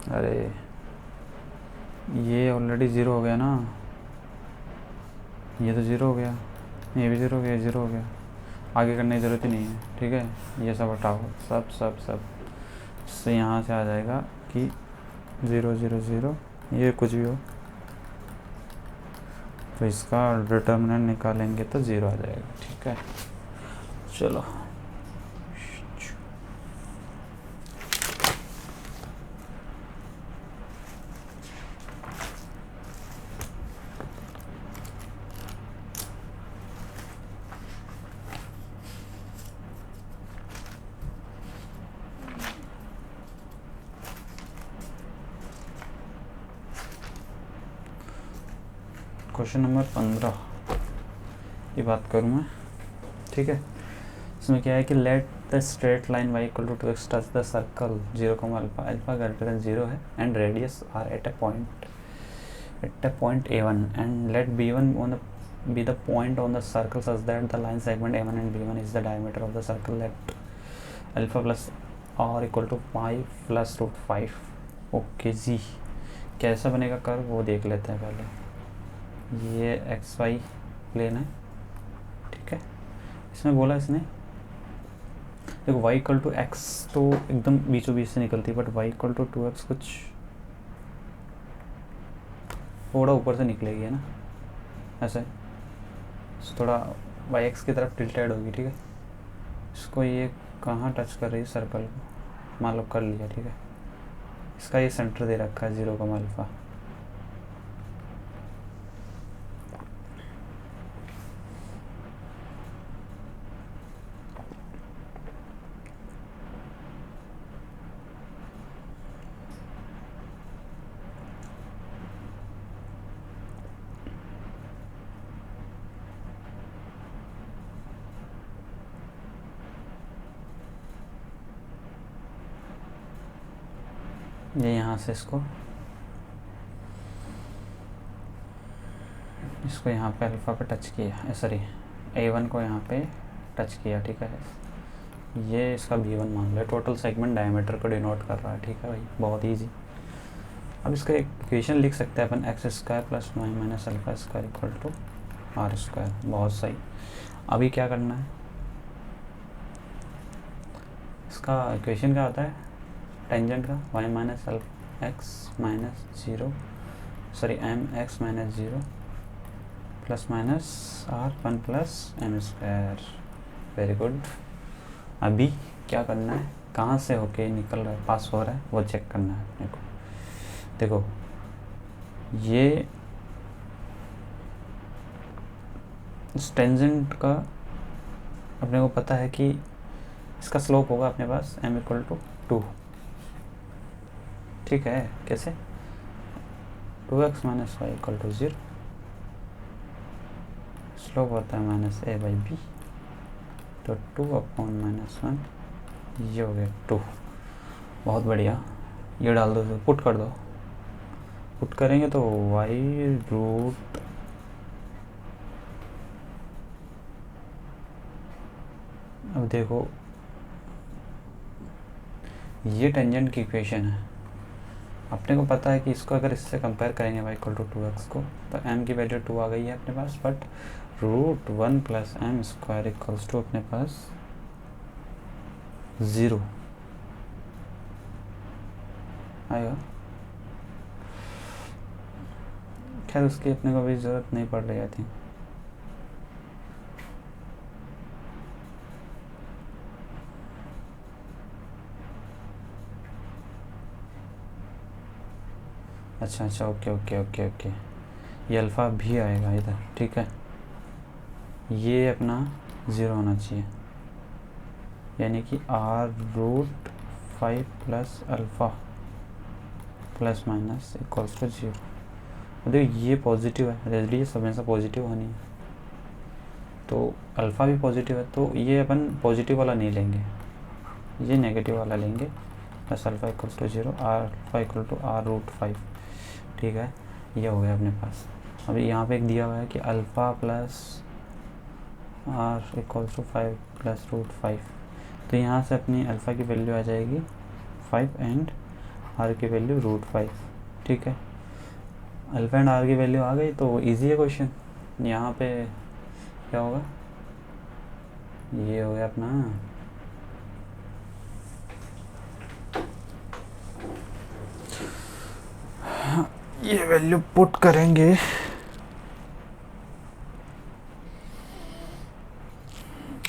अरे ये ऑलरेडी ज़ीरो हो गया ना, ये तो ज़ीरो हो गया, ये भी ज़ीरो हो गया, ज़ीरो हो गया, आगे करने की ज़रूरत ही नहीं है, ठीक है। ये सब हटाओ, सब सब सब से यहाँ से आ जाएगा कि 0 0 0, ये कुछ भी हो तो इसका डिटर्मिनेंट निकालेंगे तो 0 आ जाएगा, ठीक है। चलो क्वेश्चन नंबर 15 की बात करूँ मैं, ठीक है। इसमें क्या है कि let the straight line y equal to 2x touch the circle 0, alpha, alpha greater than 0 है and radius R at a point a1 and let b1 be the point on the circle such that the line segment a1 and b1 is the diameter of the circle, let alpha plus r equal to 5 plus root 5। Okay जी, कैसा बनेगा curve वो देख लेते हैं पहले। ये x Y plane है, ठीक है। इसमें बोला इसने देखो y इक्वल टू एक्स तो एकदम बीचों बीच से निकलती है, but y equal to 2x कुछ थोड़ा ऊपर से निकलेगी, है ना, ऐसे थोड़ा वाई एक्स की तरफ टिल्टेड होगी, ठीक है। इसको ये कहाँ टच कर रही है, सर्कल को मान लो कर लिया, ठीक है। इसका ये सेंटर दे रखा है 0, अल्फा, ये यहाँ से इसको यहाँ पे अल्फ़ा पे टच किया, सॉरी A1 को यहाँ पे टच किया, ठीक है। ये इसका B1 मान लो, टोटल सेगमेंट डायमीटर को डिनोट कर रहा है, ठीक है भाई, बहुत ईजी। अब इसका एक इक्वेशन लिख सकते हैं अपन, x² + y - α² = r²। बहुत सही। अभी क्या करना है, इसका इक्वेशन क्या होता है टेंजेंट का, y - x - 0 sorry mx - 0 ± r1 + m²। Very good. अभी क्या करना है, कहाँ से होके निकल रहा है, पास हो रहा है, वो चेक करना है अपने को। देखो ये इस टेंजेंट का अपने को पता है कि इसका स्लोप होगा अपने पास m = 2, ठीक है। कैसे, 2x - y = 0, स्लोप होता है -a/b, तो 2/-1, ये हो गया 2। बहुत बढ़िया। ये डाल दो, पुट कर दो। पुट करेंगे तो y√, अब देखो ये टेंजेंट की इक्वेशन है, अपने को पता है कि इसको अगर इससे कंपेयर करेंगे y = 2x को, तो m की वैल्यू 2 आ गई है अपने पास, बट √1 + m² = अपने पास 0 आएगा। खैर उसकी अपने को भी ज़रूरत नहीं पड़ रही थी। अच्छा ओके, ये अल्फ़ा भी आएगा इधर, ठीक है। ये अपना 0 होना चाहिए, यानी कि r√5 + अल्फ़ा ± = 0। देखो ये पॉजिटिव है, रेजली सब हमेशा पॉजिटिव होनी है, तो अल्फ़ा भी पॉजिटिव है, तो ये अपन पॉजिटिव वाला नहीं लेंगे, ये नेगेटिव वाला लेंगे। +α = 0, α = r√5, ठीक है। ये हो गया अपने पास। अभी यहाँ पे एक दिया हुआ है कि अल्फ़ा + r = 5 + √5, तो यहाँ से अपनी अल्फ़ा की वैल्यू आ जाएगी 5 एंड r की वैल्यू √5, ठीक है। अल्फ़ा एंड r की वैल्यू आ गई तो इजी है क्वेश्चन। यहाँ पे क्या होगा, ये हो गया अपना ये वैल्यू पुट करेंगे,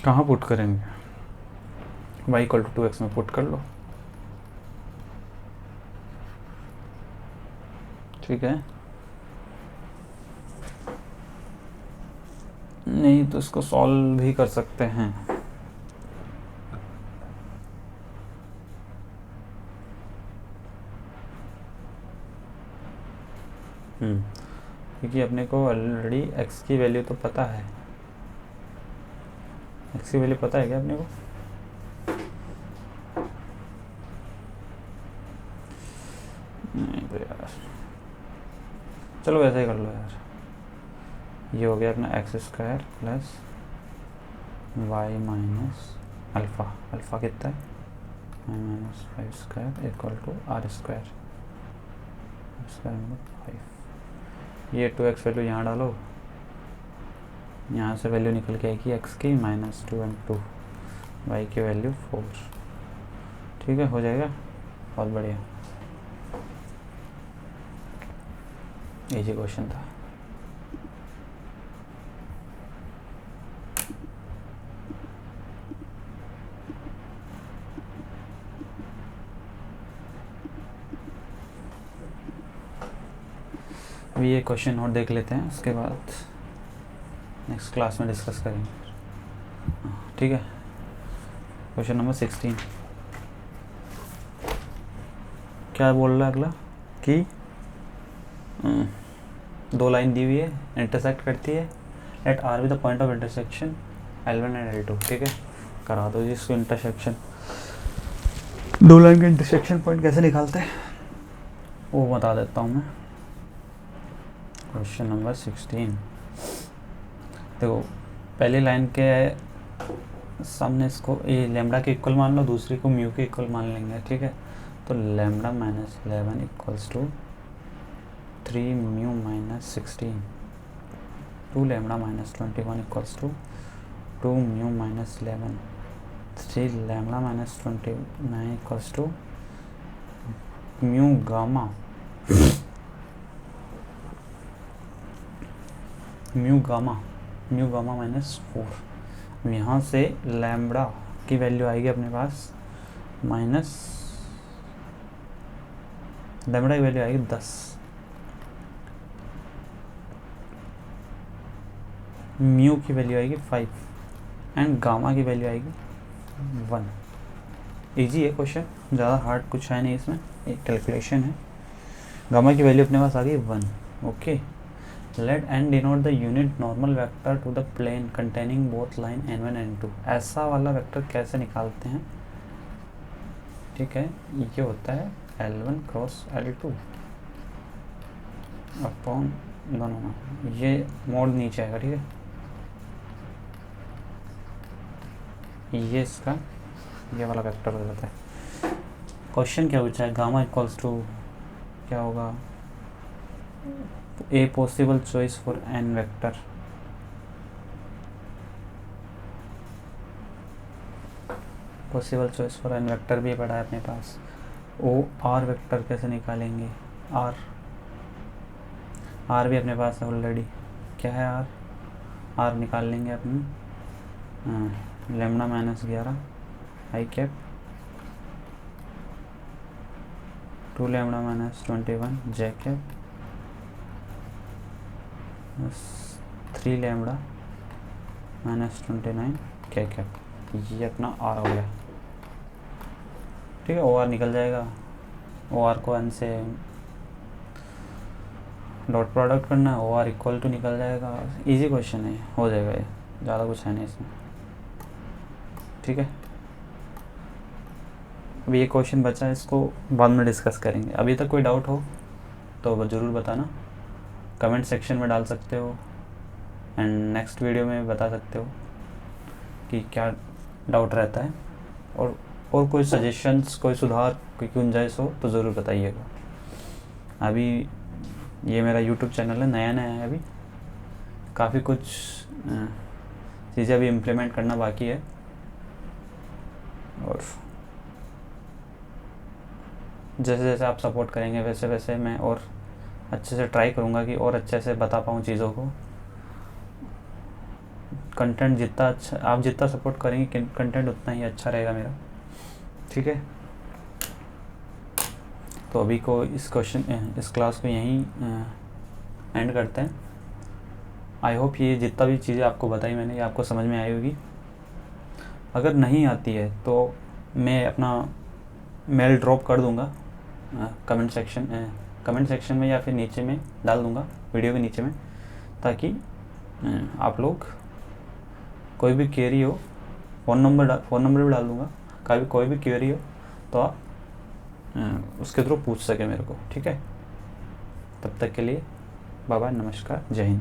कहाँ पुट करेंगे, y = 2x में पुट कर लो, ठीक है। नहीं तो इसको सॉल्व भी कर सकते हैं। क्योंकि अपने को ऑलरेडी x की वैल्यू तो पता है, x की वैल्यू पता है क्या अपने को, नहीं तो यार चलो वैसे ही कर लो यार। ये हो गया अपना x² + y - अल्फ़ा, अल्फ़ा कितना है y - 5² = r², ये 2x वैल्यू यहाँ डालो, यहाँ से वैल्यू निकल के आएगी x की -2 and 2, y की वैल्यू 4, ठीक है, हो जाएगा। बहुत बढ़िया, इजी क्वेश्चन था। अभी ये क्वेश्चन और देख लेते हैं, उसके बाद नेक्स्ट क्लास में डिस्कस करेंगे, ठीक है। क्वेश्चन नंबर 16 क्या बोल रहा है अगला, कि 2 लाइन दी हुई है, इंटरसेक्ट करती है, let r be the point of intersection L1 and L2, ठीक है। करा दो जी इसको इंटरसेक्शन। 2 लाइन का इंटरसेक्शन पॉइंट कैसे निकालते हैं, वो बता देता हूँ मैं। क्वेश्चन नंबर 16 देखो, पहली लाइन के सामने इसको ये लैम्डा के इक्वल मान लो, दूसरी को म्यू के इक्वल मान लेंगे, ठीक है। तो lambda minus 11 equals to 3 mu minus 16, 2 lambda minus 21 equals to 2 mu minus 11, 3 lambda minus 29 equals to mu gamma mu gamma minus 4। यहाँ से लैम्बडा की वैल्यू आएगी अपने पास माइनस, लैम्बडा की वैल्यू आएगी 10, म्यू की वैल्यू आएगी 5 एंड गामा की वैल्यू आएगी 1। इजी है क्वेश्चन, ज़्यादा हार्ड कुछ है नहीं इसमें, एक कैलकुलेशन है। गामा की वैल्यू अपने पास आ गई 1। Okay, let N denote the unit normal vector to the plane containing both line n1 n2। ऐसा वाला वेक्टर कैसे निकालते हैं, ठीक है। ये होता है L1 क्रॉस L2 अपॉन दोनों, ये मोड नीचे आएगा, ठीक है। ये इसका ये वाला वेक्टर हो जाता है। क्वेश्चन क्या पूछा है, गामा इक्वल्स टू क्या होगा, a possible choice for N vector. Possible choice for N vector भी पड़ा है अपने पास। ओ आर वेक्टर कैसे निकालेंगे, आर भी अपने पास है ऑलरेडी। क्या है आर निकाल लेंगे अपनी, लैम्डा माइनस 11 आई कैप, 2 लैम्डा माइनस 21 जे कैप, 3 लैम्डा माइनस 29 के कैप। ये अपना आर हो गया, ठीक है। ओ आर निकल जाएगा, ओ आर को एन से डॉट प्रोडक्ट करना है, ओ आर इक्वल टू निकल जाएगा। इजी क्वेश्चन है, हो जाएगा ये, ज़्यादा कुछ है नहीं इसमें, ठीक है। अभी ये क्वेश्चन बचा है, इसको बाद में डिस्कस करेंगे। अभी तक कोई डाउट हो तो ज़रूर बताना, कमेंट सेक्शन में डाल सकते हो एंड नेक्स्ट वीडियो में बता सकते हो कि क्या डाउट रहता है, और कोई सजेशंस, कोई सुधार, कोई गुंजाइश हो तो ज़रूर बताइएगा। अभी ये मेरा यूट्यूब चैनल है, नया है, अभी काफ़ी कुछ चीज़ें अभी इम्प्लीमेंट करना बाकी है, और जैसे जैसे आप सपोर्ट करेंगे वैसे वैसे मैं और अच्छे से ट्राई करूँगा कि और अच्छे से बता पाऊँ चीज़ों को। कंटेंट जितना अच्छा, आप जितना सपोर्ट करेंगे कंटेंट उतना ही अच्छा रहेगा मेरा, ठीक है। तो अभी को इस क्लास को यहीं एंड करते हैं। आई होप ये जितना भी चीज़ें आपको बताई मैंने, ये आपको समझ में आई होगी। अगर नहीं आती है तो मैं अपना मेल ड्रॉप कर दूँगा कमेंट सेक्शन में, या फिर नीचे में डाल दूँगा वीडियो के नीचे में, ताकि आप लोग कोई भी क्वेरी हो, फ़ोन नंबर भी डाल दूँगा, कोई भी क्वेरी हो तो आप उसके थ्रू पूछ सके मेरे को, ठीक है। तब तक के लिए बाय बाय, नमस्कार, जय हिंद।